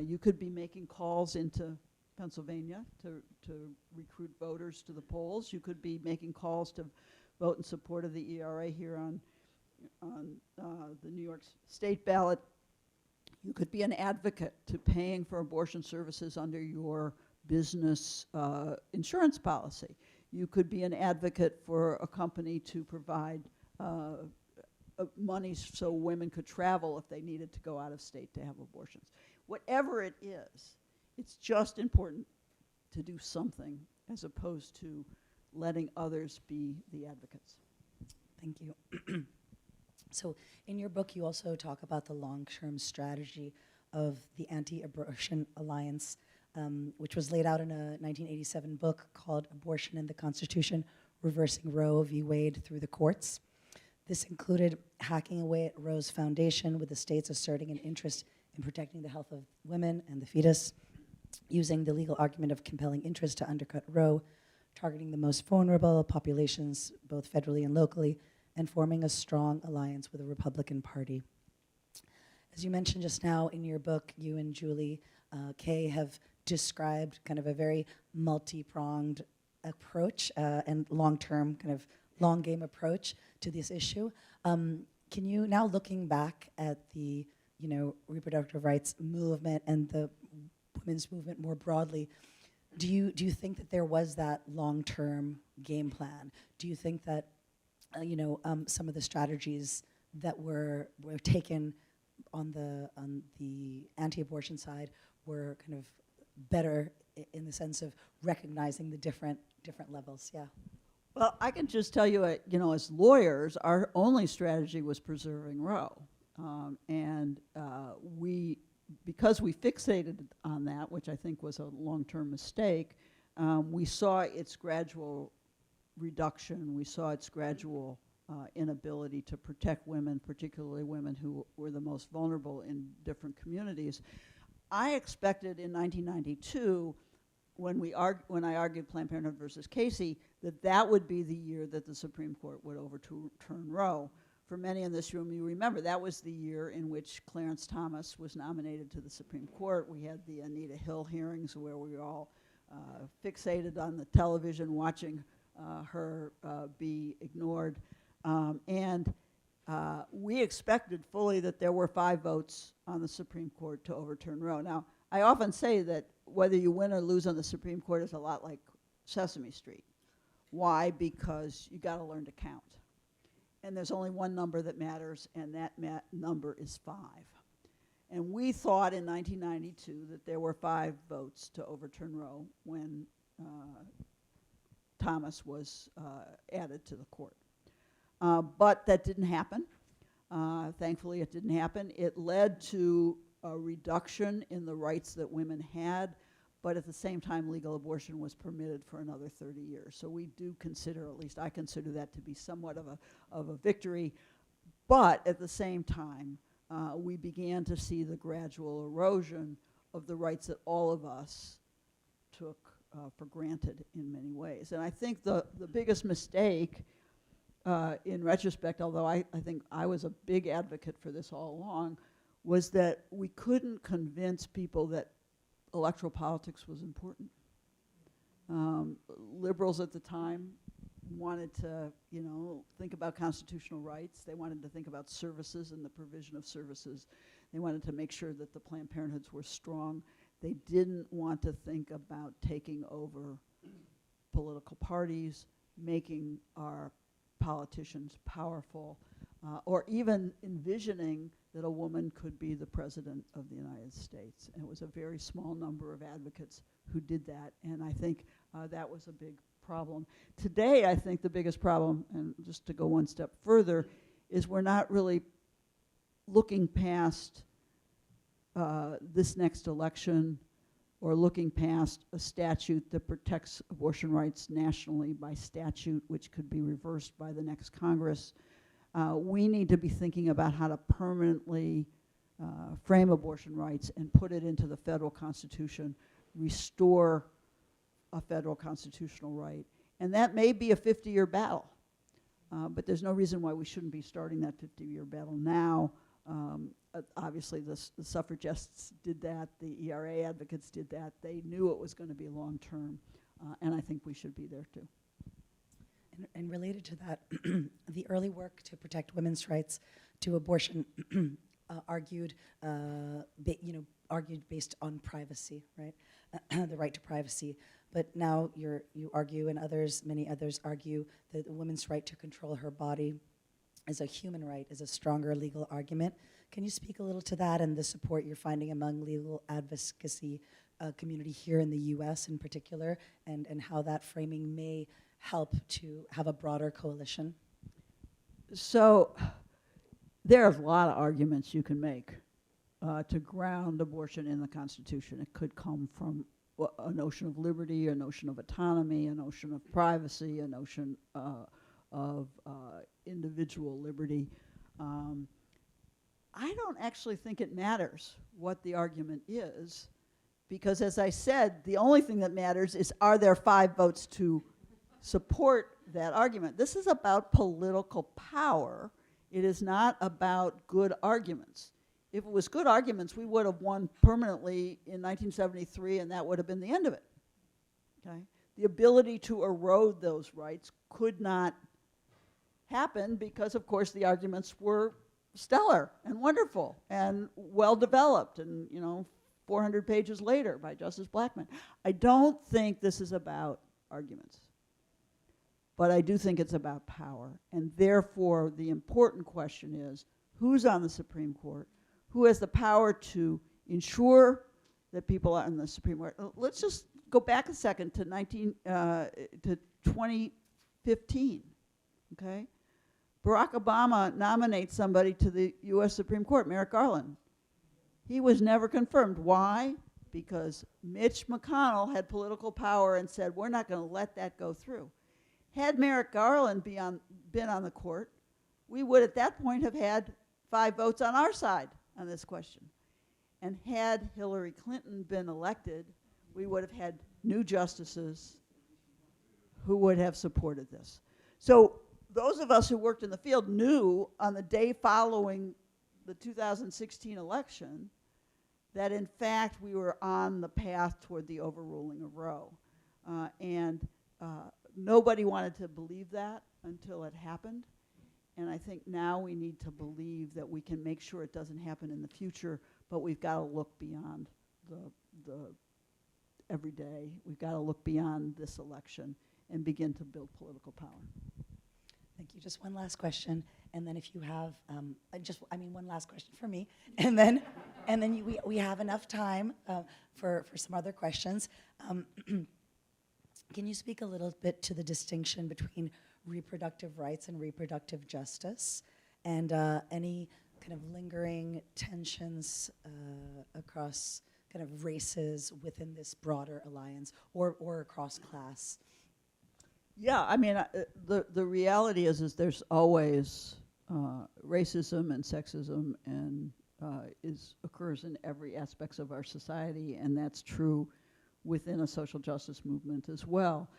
You could be making calls into Pennsylvania to recruit voters to the polls. You could be making calls to vote in support of the ERA here on the New York state ballot. You could be an advocate to paying for abortion services under your business insurance policy. You could be an advocate for a company to provide money so women could travel if they needed to go out of state to have abortions. Whatever it is, it's just important to do something as opposed to letting others be the advocates. Thank you. So in your book, you also talk about the long-term strategy of the Anti-Abortion Alliance, which was laid out in a 1987 book called Abortion and the Constitution, Reversing Roe v. Wade Through the Courts. This included hacking away at Roe's foundation, with the states asserting an interest in protecting the health of women and the fetus, using the legal argument of compelling interest to undercut Roe, targeting the most vulnerable populations, both federally and locally, and forming a strong alliance with the Republican Party. As you mentioned just now in your book, you and Julie Kay have described kind of a very multi-pronged approach and long-term, kind of long game approach to this issue. Can you, now looking back at the reproductive rights movement and the women's movement more broadly, do you think that there was that long-term game plan? Do you think that some of the strategies that were taken on the anti-abortion side were kind of better in the sense of recognizing the different levels? Yeah. Well, I can just tell you, as lawyers, our only strategy was preserving Roe. Because we fixated on that, which I think was a long-term mistake, we saw its gradual reduction. We saw its gradual inability to protect women, particularly women who were the most vulnerable in different communities. I expected in 1992, when I argued Planned Parenthood versus Casey, that would be the year that the Supreme Court would overturn Roe. For many in this room, you remember that was the year in which Clarence Thomas was nominated to the Supreme Court. We had the Anita Hill hearings where we were all fixated on the television watching her be ignored. We expected fully that there were 5 votes on the Supreme Court to overturn Roe. Now, I often say that whether you win or lose on the Supreme Court is a lot like Sesame Street. Why? Because you got to learn to count. And there's only one number that matters, and that number is 5. And we thought in 1992 that there were 5 votes to overturn Roe when Thomas was added to the court. But that didn't happen. Thankfully, it didn't happen. It led to a reduction in the rights that women had, but at the same time, legal abortion was permitted for another 30 years. So we do consider, at least I consider that to be somewhat of a victory. But at the same time, we began to see the gradual erosion of the rights that all of us took for granted in many ways. And I think the biggest mistake, in retrospect, although I think I was a big advocate for this all along, was that we couldn't convince people that electoral politics was important. Liberals at the time wanted to, think about constitutional rights. They wanted to think about services and the provision of services. They wanted to make sure that the Planned Parenthoods were strong. They didn't want to think about taking over political parties, making our politicians powerful, or even envisioning that a woman could be the president of the United States. And it was a very small number of advocates who did that, and I think that was a big problem. Today, I think the biggest problem, and just to go one step further, is we're not really looking past this next election or looking past a statute that protects abortion rights nationally by statute, which could be reversed by the next Congress. We need to be thinking about how to permanently frame abortion rights and put it into the federal Constitution, restore a federal constitutional right. And that may be a 50-year battle, but there's no reason why we shouldn't be starting that 50-year battle now. Obviously, the suffragists did that, the ERA advocates did that. They knew it was going to be long-term, and I think we should be there too. And related to that, the early work to protect women's rights to abortion argued based on privacy, right? The right to privacy. But now you argue, and many others argue, that the woman's right to control her body as a human right is a stronger legal argument. Can you speak a little to that and the support you're finding among legal advocacy community here in the U.S. in particular, and how that framing may help to have a broader coalition? So there are a lot of arguments you can make to ground abortion in the Constitution. It could come from a notion of liberty, a notion of autonomy, a notion of privacy, a notion of individual liberty. I don't actually think it matters what the argument is, because as I said, the only thing that matters is, are there 5 votes to support that argument? This is about political power. It is not about good arguments. If it was good arguments, we would have won permanently in 1973, and that would have been the end of it. Okay? The ability to erode those rights could not happen because, of course, the arguments were stellar and wonderful and well developed, and 400 pages later by Justice Blackmun. I don't think this is about arguments, but I do think it's about power, and therefore the important question is, who's on the Supreme Court? Who has the power to ensure that people are on the Supreme Court? Let's just go back a second to 2015, okay? Barack Obama nominates somebody to the U.S. Supreme Court, Merrick Garland. He was never confirmed. Why? Because Mitch McConnell had political power and said, we're not going to let that go through. Had Merrick Garland been on the court, we would at that point have had 5 votes on our side on this question. And had Hillary Clinton been elected, we would have had new justices who would have supported this. So those of us who worked in the field knew on the day following the 2016 election that in fact we were on the path toward the overruling of Roe. Nobody wanted to believe that until it happened. And I think now we need to believe that we can make sure it doesn't happen in the future, but we've got to look beyond the everyday. We've got to look beyond this election and begin to build political power. Thank you. Just one last question, and then if you have, one last question for me, and then we have enough time for some other questions. Can you speak a little bit to the distinction between reproductive rights and reproductive justice, and any kind of lingering tensions across kind of races within this broader alliance or across class? Yeah, I mean, the reality is there's always racism and sexism, and occurs in every aspects of our society, and that's true within a social justice movement as well.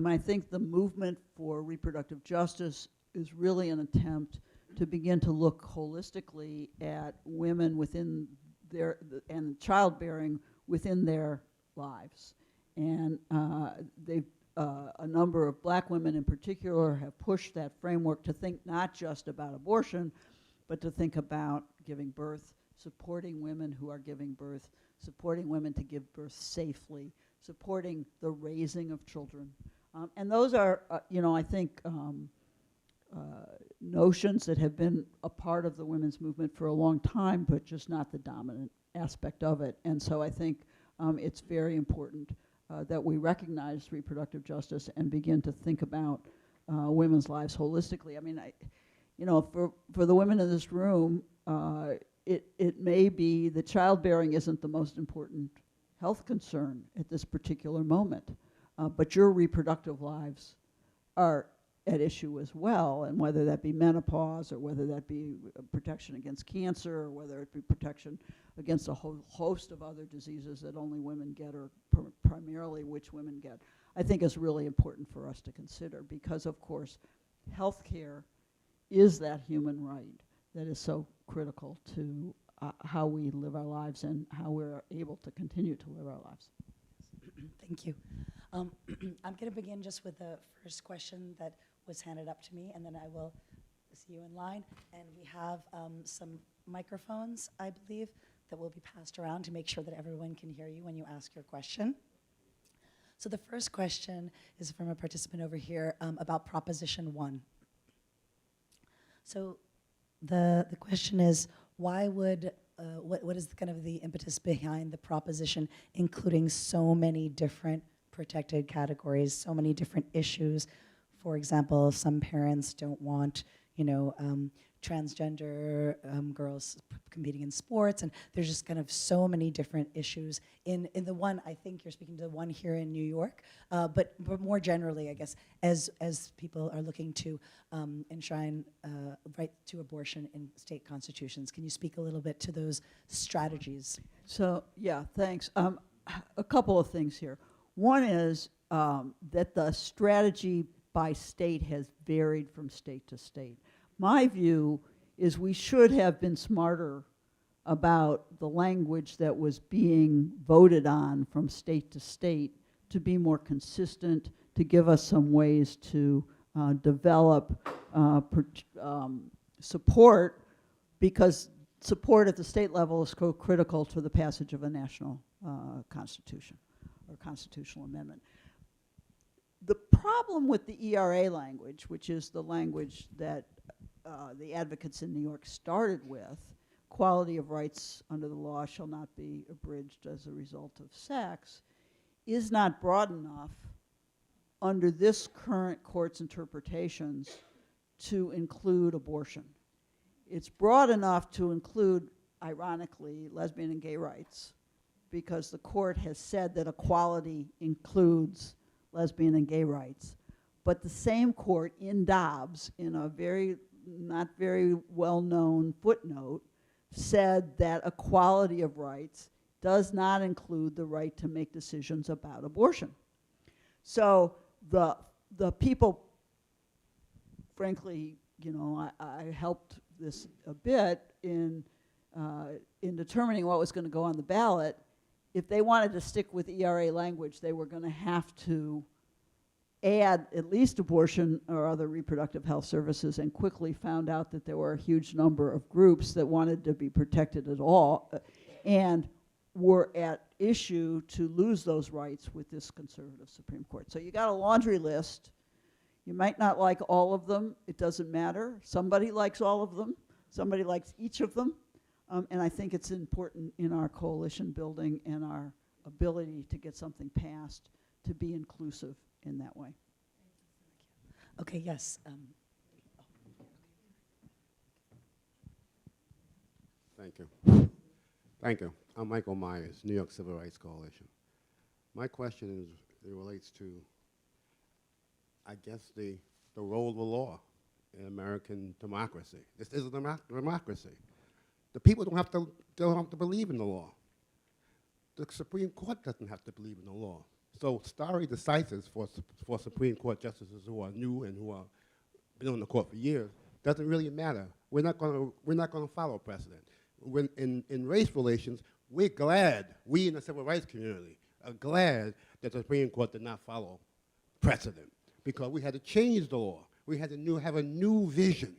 I think the movement for reproductive justice is really an attempt to begin to look holistically at women within and childbearing within their lives. And a number of black women in particular have pushed that framework to think not just about abortion, but to think about giving birth, supporting women who are giving birth, supporting women to give birth safely, supporting the raising of children. And those are, I think, notions that have been a part of the women's movement for a long time, but just not the dominant aspect of it. And so I think it's very important that we recognize reproductive justice and begin to think about women's lives holistically. I mean, for the women in this room, it may be that childbearing isn't the most important health concern at this particular moment, but your reproductive lives are at issue as well, and whether that be menopause, or whether that be protection against cancer, or whether it be protection against a whole host of other diseases that only women get, or primarily which women get, I think is really important for us to consider, because of course healthcare is that human right that is so critical to how we live our lives and how we're able to continue to live our lives. Thank you. I'm going to begin just with the first question that was handed up to me, and then I will see you in line. And we have some microphones, I believe, that will be passed around to make sure that everyone can hear you when you ask your question. So the first question is from a participant over here about Proposition 1. So the question is, why would, what is kind of the impetus behind the proposition including so many different protected categories, so many different issues? For example, some parents don't want, transgender girls competing in sports, and there's just kind of so many different issues in the one. I think you're speaking to the one here in New York, but more generally, I guess, as people are looking to enshrine right to abortion in state constitutions. Can you speak a little bit to those strategies? So yeah, thanks. A couple of things here. One is that the strategy by state has varied from state to state. My view is we should have been smarter about the language that was being voted on from state to state to be more consistent, to give us some ways to develop support, because support at the state level is so critical to the passage of a national constitution or constitutional amendment. The problem with the ERA language, which is the language that the advocates in New York started with, quality of rights under the law shall not be abridged as a result of sex, is not broad enough under this current court's interpretations to include abortion. It's broad enough to include, ironically, lesbian and gay rights, because the court has said that equality includes lesbian and gay rights. But the same court in Dobbs, in a not very well-known footnote, said that equality of rights does not include the right to make decisions about abortion. So the people, frankly, I helped this a bit in determining what was going to go on the ballot. If they wanted to stick with ERA language, they were going to have to add at least abortion or other reproductive health services, and quickly found out that there were a huge number of groups that wanted to be protected at all and were at issue to lose those rights with this conservative Supreme Court. So you got a laundry list. You might not like all of them. It doesn't matter. Somebody likes all of them. Somebody likes each of them. And I think it's important in our coalition building and our ability to get something passed to be inclusive in that way. Thank you. Thank you. I'm Michael Myers, New York Civil Rights Coalition. My question is, it relates to, I guess, the role of the law in American democracy. This is a democracy. The people don't have to believe in the law. The Supreme Court doesn't have to believe in the law. So stare decisis for Supreme Court justices who are new and who are been on the court for years doesn't really matter. We're not going to follow precedent. When in race relations, we're glad, we in the civil rights community are glad that the Supreme Court did not follow precedent, because we had to change the law. We had to have a new vision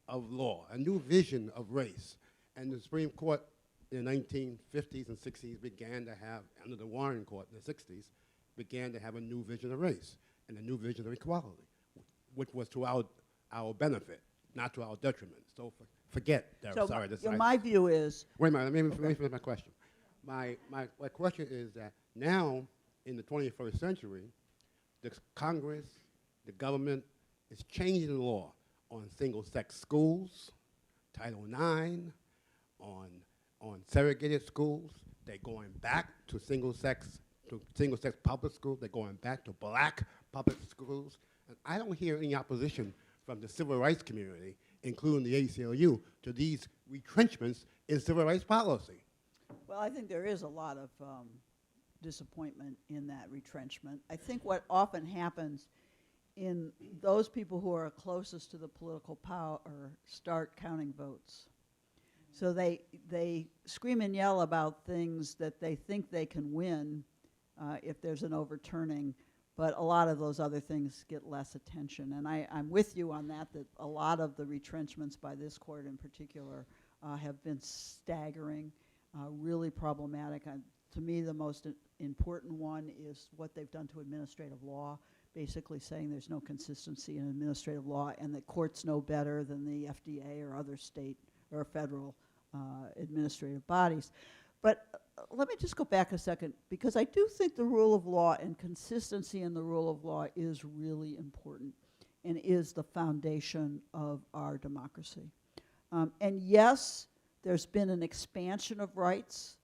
of law, a new vision of race. And the Supreme Court in the 1950s and 60s began to have, under the Warren Court in the 60s, began to have a new vision of race and a new vision of equality, which was to our benefit, not to our detriment. So forget that. So Sorry, my view is, wait a minute, let me finish my question. My question is that now, in the 21st century, the Congress, the government is changing the law on single-sex schools, Title IX, on segregated schools. They're going back to single-sex public schools. They're going back to black public schools. And I don't hear any opposition from the civil rights community, including the ACLU, to these retrenchments in civil rights policy. well, I think there is a lot of disappointment in that retrenchment. I think what often happens in those people who are closest to the political power start counting votes. So they scream and yell about things that they think they can win if there's an overturning, but a lot of those other things get less attention. And I'm with you on that a lot of the retrenchments by this court in particular have been staggering, really problematic. To me, the most important one is what they've done to administrative law, basically saying there's no consistency in administrative law and that courts know better than the FDA or other state or federal administrative bodies. But let me just go back a second, because I do think the rule of law and consistency in the rule of law is really important and is the foundation of our democracy. And yes, there's been an expansion of rights.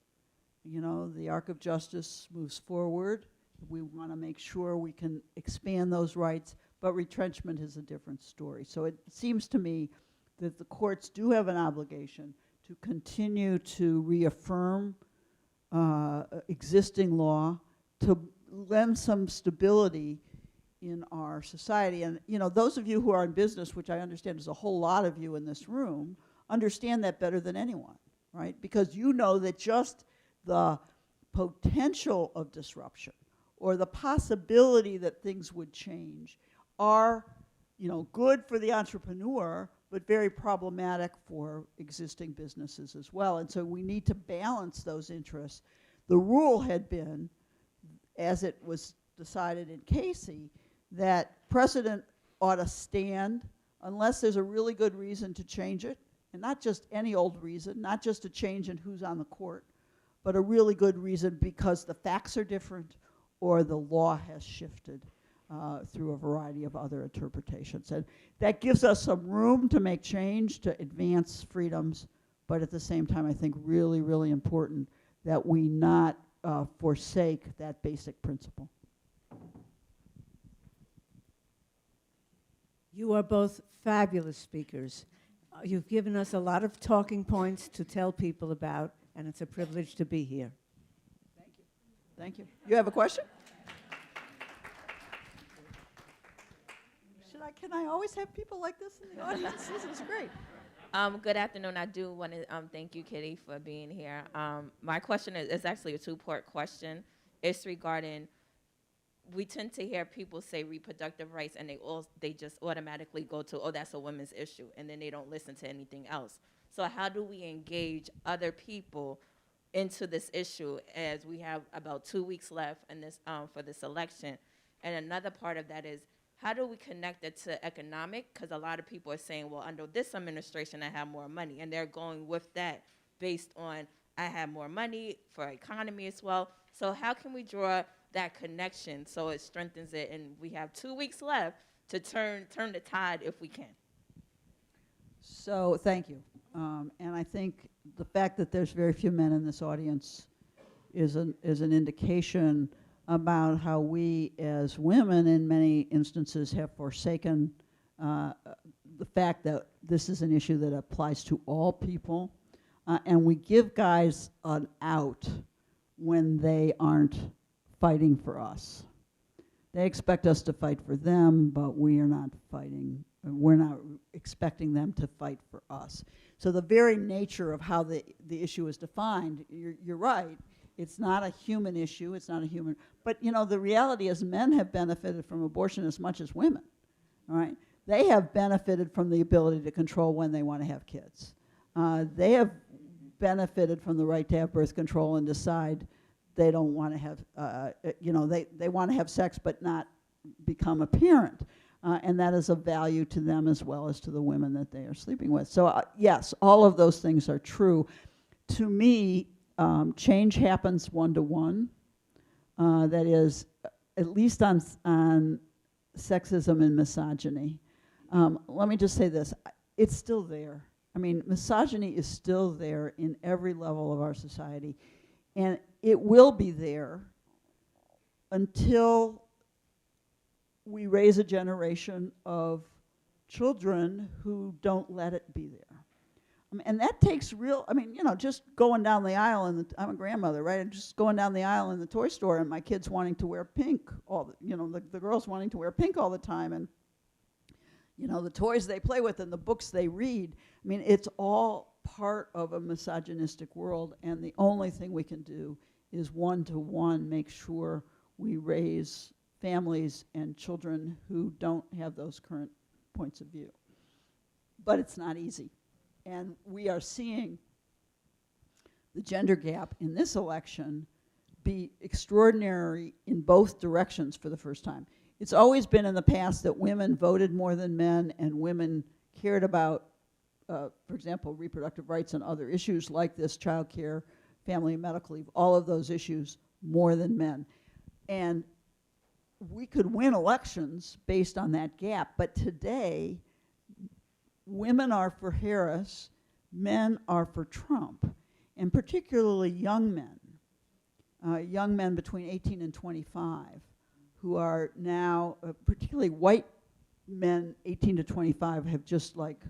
You know, the arc of justice moves forward. We want to make sure we can expand those rights, but retrenchment is a different story. So it seems to me that the courts do have an obligation to continue to reaffirm existing law, to lend some stability in our society. And you know, those of you who are in business, which I understand is a whole lot of you in this room, understand that better than anyone, right? Because you know that just the potential of disruption or the possibility that things would change are, you know, good for the entrepreneur, but very problematic for existing businesses as well. And so we need to balance those interests. The rule had been, as it was decided in Casey, that precedent ought to stand unless there's a really good reason to change it, and not just any old reason, not just a change in who's on the court, but a really good reason because the facts are different or the law has shifted through a variety of other interpretations. And that gives us some room to make change, to advance freedoms, but at the same time, I think really, really important that we not forsake that basic principle. You are both fabulous speakers. You've given us a lot of talking points to tell people about, and it's a privilege to be here. Thank you. Thank you. You have a question? Can I always have people like this in the audience? This is great. Good afternoon. I do want to thank you, Kitty, for being here. My question is actually a two-part question. It's regarding, we tend to hear people say reproductive rights, and they just automatically go to, oh, that's a women's issue, and then they don't listen to anything else. So how do we engage other people into this issue, as we have about 2 weeks left in this, for this election? And another part of that is, how do we connect it to economic? Because a lot of people are saying, well, under this administration, I have more money. And they're going with that based on, I have more money for economy as well. So how can we draw that connection so it strengthens it? And we have 2 weeks left to turn the tide if we can. So thank you. And I think the fact that there's very few men in this audience is an indication about how we as women in many instances have forsaken the fact that this is an issue that applies to all people, and we give guys an out when they aren't fighting for us. They expect us to fight for them, but we are not fighting. We're not expecting them to fight for us. So the very nature of how the issue is defined, you're right. It's not a human issue. It's not a human. But you know, the reality is, men have benefited from abortion as much as women. All right, they have benefited from the ability to control when they want to have kids. They have benefited from the right to have birth control and decide they don't want to have, you know, they want to have sex but not become a parent. And that is of value to them as well as to the women that they are sleeping with. So yes, all of those things are true. To me, change happens one-to-one. That is, at least on sexism and misogyny. Let me just say this, it's still there. I mean, misogyny is still there in every level of our society. And it will be there until we raise a generation of children who don't let it be there. And that takes real, I mean, you know, just going down the aisle, I'm a grandmother, right? And just going down the aisle in the toy store and my kids wanting to wear pink, you know, the girls wanting to wear pink all the time, and, you know, the toys they play with and the books they read. I mean, it's all part of a misogynistic world, and the only thing we can do is one-to-one make sure we raise families and children who don't have those current points of view. But it's not easy. And we are seeing the gender gap in this election be extraordinary in both directions for the first time. It's always been in the past that women voted more than men, and women cared about, for example, reproductive rights and other issues like this, child care, family and medical leave, all of those issues more than men. And we could win elections based on that gap, but today, women are for Harris, men are for Trump, and particularly young men between 18 and 25, who are now, particularly white men 18 to 25, have just like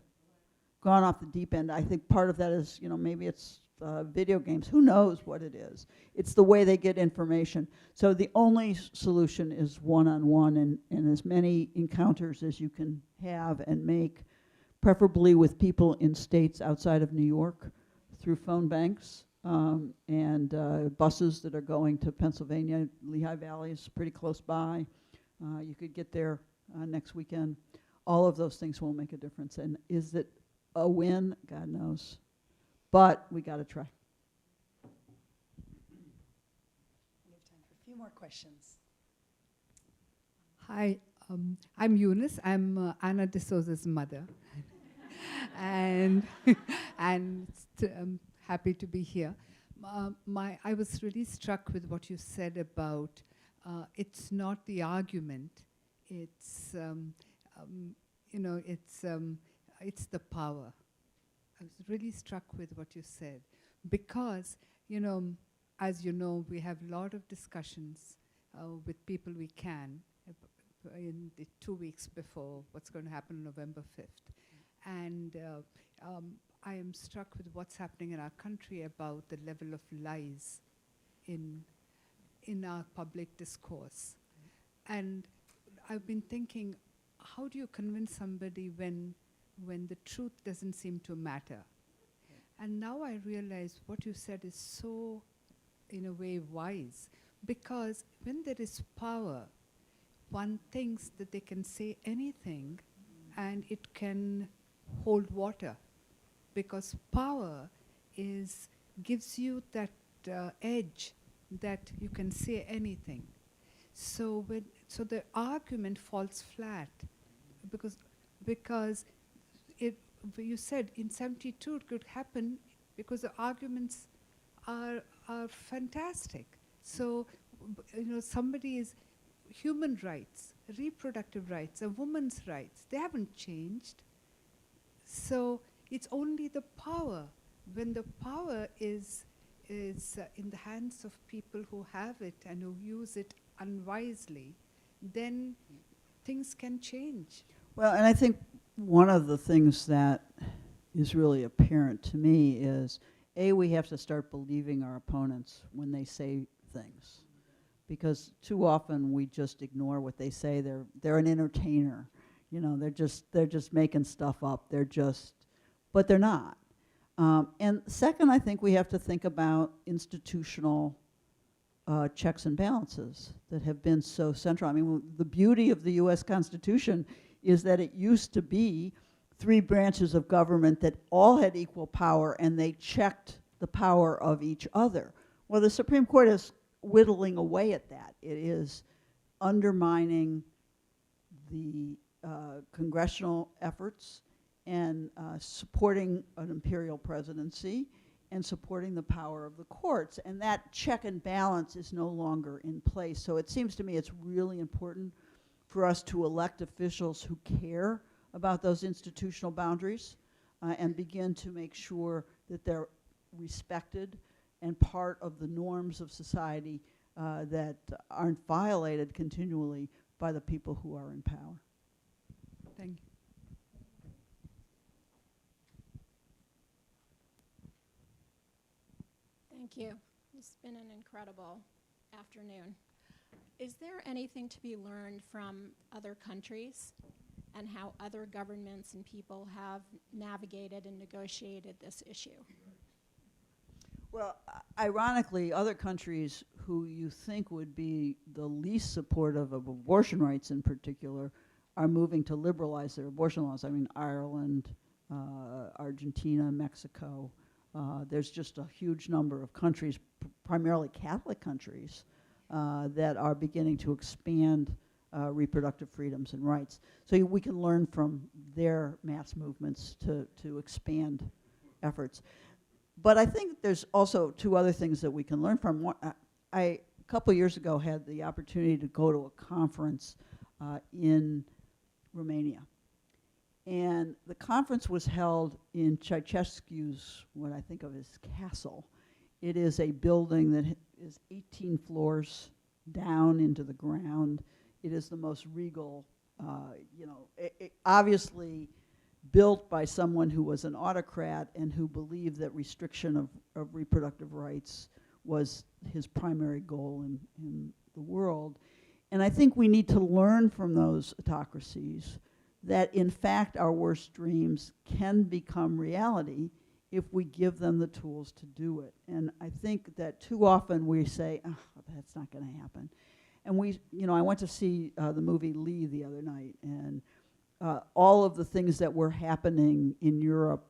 gone off the deep end. I think part of that is, you know, maybe it's video games. Who knows what it is? It's the way they get information. So the only solution is one-on-one, and as many encounters as you can have and make, preferably with people in states outside of New York, through phone banks and buses that are going to Pennsylvania. Lehigh Valley is pretty close by. You could get there next weekend. All of those things will make a difference. And is it a win? God knows. But we got to try. We have time for a few more questions. Hi, I'm Eunice. I'm Anna D'Souza's mother. and I'm happy to be here. I was really struck with what you said about it's not the argument, it's you know, it's the power. I was really struck with what you said, because, you know, as you know, we have a lot of discussions with people we can in the 2 weeks before what's going to happen November 5th. And I am struck with what's happening in our country about the level of lies in our public discourse. And I've been thinking, how do you convince somebody when the truth doesn't seem to matter? And now I realize what you said is so, in a way, wise, because when there is power, one thinks that they can say anything and it can hold water, because power gives you that edge that you can say anything. So the argument falls flat, because you said in 72 it could happen because the arguments are fantastic. So you know, somebody's human rights, reproductive rights, a woman's rights, they haven't changed. So it's only the power when the power is in the hands of people who have it and who use it unwisely, then things can change. Well, and I think one of the things that is really apparent to me is, A, we have to start believing our opponents when they say things. Because too often we just ignore what they say. They're an entertainer. You know, they're just making stuff up. But they're not. And second, I think we have to think about institutional checks and balances that have been so central. I mean, the beauty of the U.S. Constitution is that it used to be 3 branches of government that all had equal power, and they checked the power of each other. Well, the Supreme Court is whittling away at that. It is undermining the congressional efforts and supporting an imperial presidency and supporting the power of the courts. And that check and balance is no longer in place. So it seems to me it's really important for us to elect officials who care about those institutional boundaries and begin to make sure that they're respected and part of the norms of society that aren't violated continually by the people who are in power. Thank you. Thank you. It's been an incredible afternoon. Is there anything to be learned from other countries and how other governments and people have navigated and negotiated this issue? Well, ironically, other countries who you think would be the least supportive of abortion rights in particular are moving to liberalize their abortion laws. I mean, Ireland, Argentina, Mexico. There's just a huge number of countries, primarily Catholic countries, that are beginning to expand reproductive freedoms and rights. So we can learn from their mass movements to expand efforts. But I think there's also 2 other things that we can learn from. One, a couple years ago had the opportunity to go to a conference in Romania. And the conference was held in Ceausescu's, what I think of as castle. It is a building that is 18 floors down into the ground. It is the most regal, obviously built by someone who was an autocrat and who believed that restriction of reproductive rights was his primary goal in the world. And I think we need to learn from those autocracies that in fact our worst dreams can become reality if we give them the tools to do it. And I think that too often we say, oh, that's not going to happen. And I went to see the movie Lee the other night, and all of the things that were happening in Europe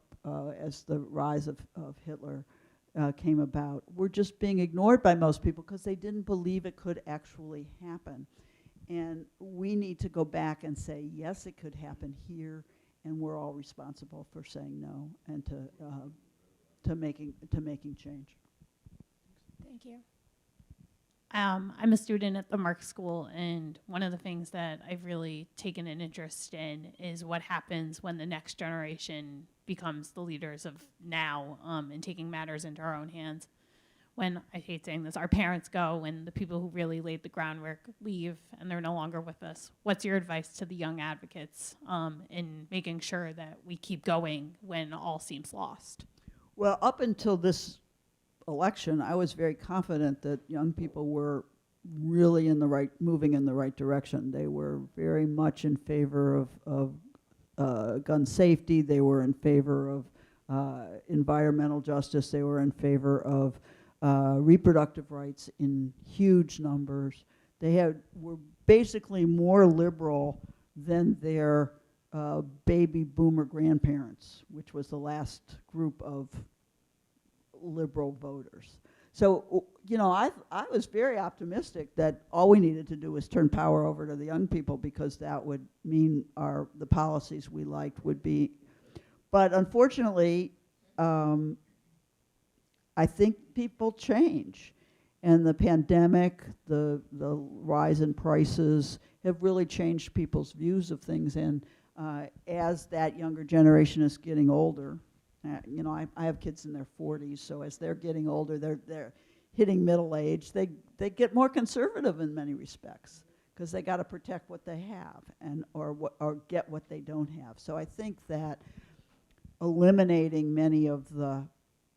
as the rise of Hitler came about were just being ignored by most people because they didn't believe it could actually happen. And we need to go back and say, yes, it could happen here, and we're all responsible for saying no and to making change. Thank you. I'm a student at the Mark School, and one of the things that I've really taken an interest in is what happens when the next generation becomes the leaders of now and taking matters into our own hands. When, I hate saying this, our parents go and the people who really laid the groundwork leave and they're no longer with us. What's your advice to the young advocates in making sure that we keep going when all seems lost? Well, up until this election, I was very confident that young people were really moving in the right direction. They were very much in favor of gun safety. They were in favor of environmental justice. They were in favor of reproductive rights in huge numbers. They were basically more liberal than their baby boomer grandparents, which was the last group of liberal voters. So, I was very optimistic that all we needed to do was turn power over to the young people because that would mean the policies we liked would be. But unfortunately, I think people change. And the pandemic, the rise in prices have really changed people's views of things. And as that younger generation is getting older, You know, I have kids in their 40s, so as they're getting older, they're hitting middle age. They get more conservative in many respects because they got to protect what they have or get what they don't have. So I think that eliminating many of the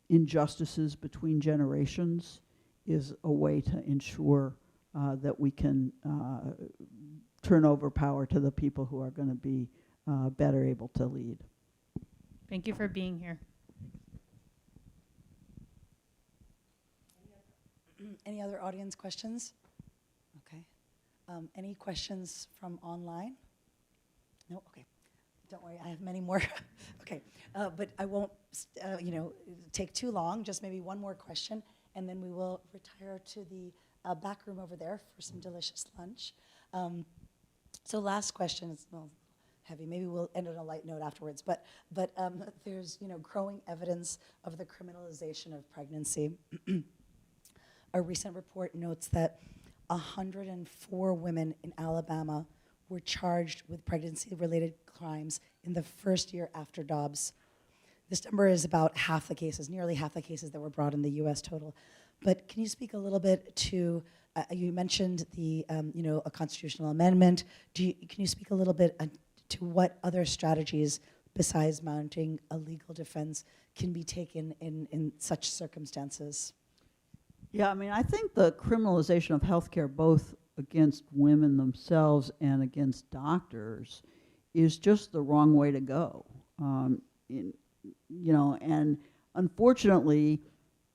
injustices between generations is a way to ensure that we can turn over power to the people who are going to be better able to lead. Thank you for being here. Any other audience questions? Okay. Any questions from online? No? Okay. Don't worry, I have many more. Okay. But I won't, take too long, just maybe one more question, and then we will retire to the back room over there for some delicious lunch. So last question is, well, heavy. Maybe we'll end on a light note afterwards. But there's growing evidence of the criminalization of pregnancy. A recent report notes that 104 women in Alabama were charged with pregnancy-related crimes in the first year after Dobbs. This number is about half the cases, nearly half the cases that were brought in the U.S. total. But can you speak a little bit to? You mentioned the a constitutional amendment. Can you speak a little bit to what other strategies besides mounting a legal defense can be taken in such circumstances? Yeah, I mean, I think the criminalization of healthcare, both against women themselves and against doctors, is just the wrong way to go. And unfortunately,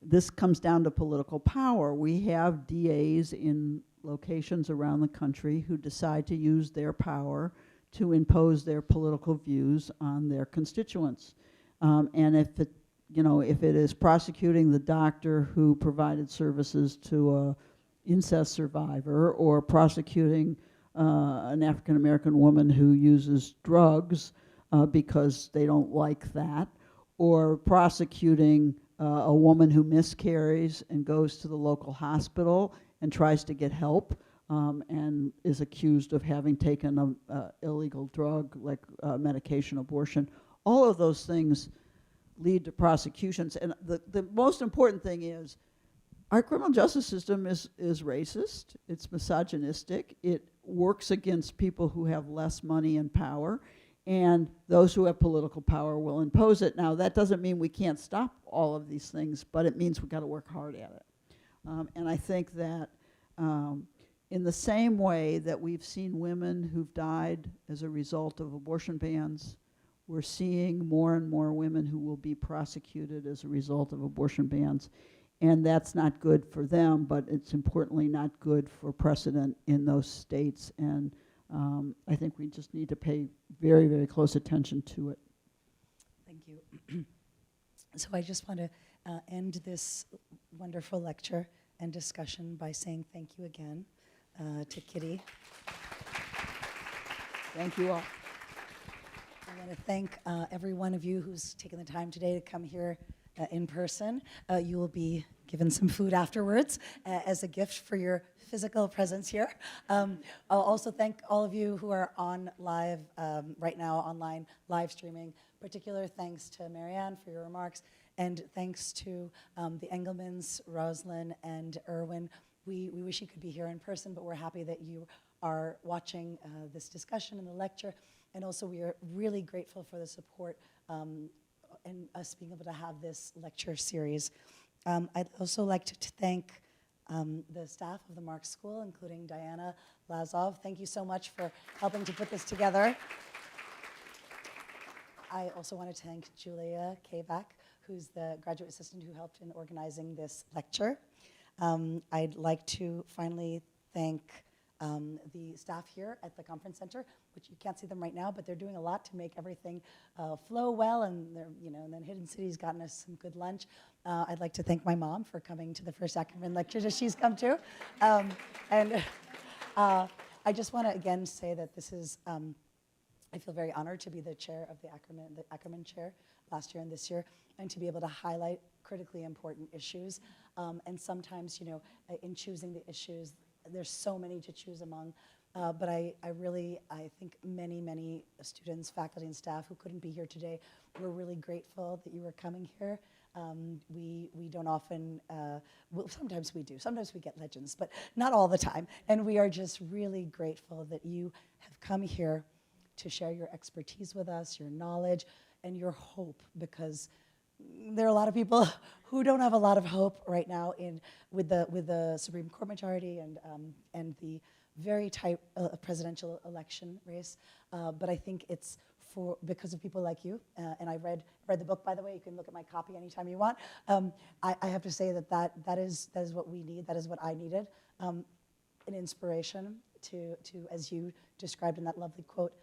this comes down to political power. We have DAs in locations around the country who decide to use their power to impose their political views on their constituents. And if it is prosecuting the doctor who provided services to a incest survivor, or prosecuting an African American woman who uses drugs because they don't like that, or prosecuting a woman who miscarries and goes to the local hospital and tries to get help and is accused of having taken an illegal drug like medication abortion. All of those things lead to prosecutions. And the most important thing is our criminal justice system is racist, it's misogynistic, it works against people who have less money and power, and those who have political power will impose it. Now, that doesn't mean we can't stop all of these things, but it means we've got to work hard at it. And I think that in the same way that we've seen women who've died as a result of abortion bans, we're seeing more and more women who will be prosecuted as a result of abortion bans. And that's not good for them, but it's importantly not good for precedent in those states. And I think we just need to pay very, very close attention to it. Thank you. So I just want to end this wonderful lecture and discussion by saying thank you again to Kitty. Thank you all. I want to thank every one of you who's taken the time today to come here in person. You will be given some food afterwards as a gift for your physical presence here. I'll also thank all of you who are on live right now, online live streaming. Particular thanks to Marianne for your remarks, and thanks to the Engelmans, Roslyn, and Erwin. We wish you could be here in person, but we're happy that you are watching this discussion and the lecture. And also, we are really grateful for the support and us being able to have this lecture series. I'd also like to thank the staff of the Marx School, including Diana Lazov. Thank you so much for helping to put this together. I also want to thank Julia Kavak, who's the graduate assistant who helped in organizing this lecture. I'd like to finally thank the staff here at the conference center, which you can't see them right now, but they're doing a lot to make everything flow well, and they're, and then Hidden City's gotten us some good lunch. I'd like to thank my mom for coming to the first Ackerman Lecture that she's come to. And I just want to again say that this is, I feel very honored to be the chair of the Ackerman chair last year and this year, and to be able to highlight critically important issues. And sometimes, in choosing the issues, there's so many to choose among, But I think many students, faculty, and staff who couldn't be here today, we're really grateful that you were coming here. We don't often, well, sometimes we do. Sometimes we get legends, but not all the time. And we are just really grateful that you have come here to share your expertise with us, your knowledge, and your hope, because there are a lot of people who don't have a lot of hope right now with the Supreme Court majority and the very tight presidential election race. But I think it's because of people like you, and I read the book, by the way. You can look at my copy anytime you want. I have to say that is what we need. That is what I needed, an inspiration to, as you described in that lovely quote,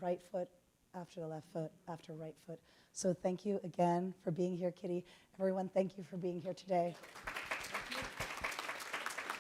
right foot after the left foot after right foot. So thank you again for being here, Kitty. Everyone, thank you for being here today.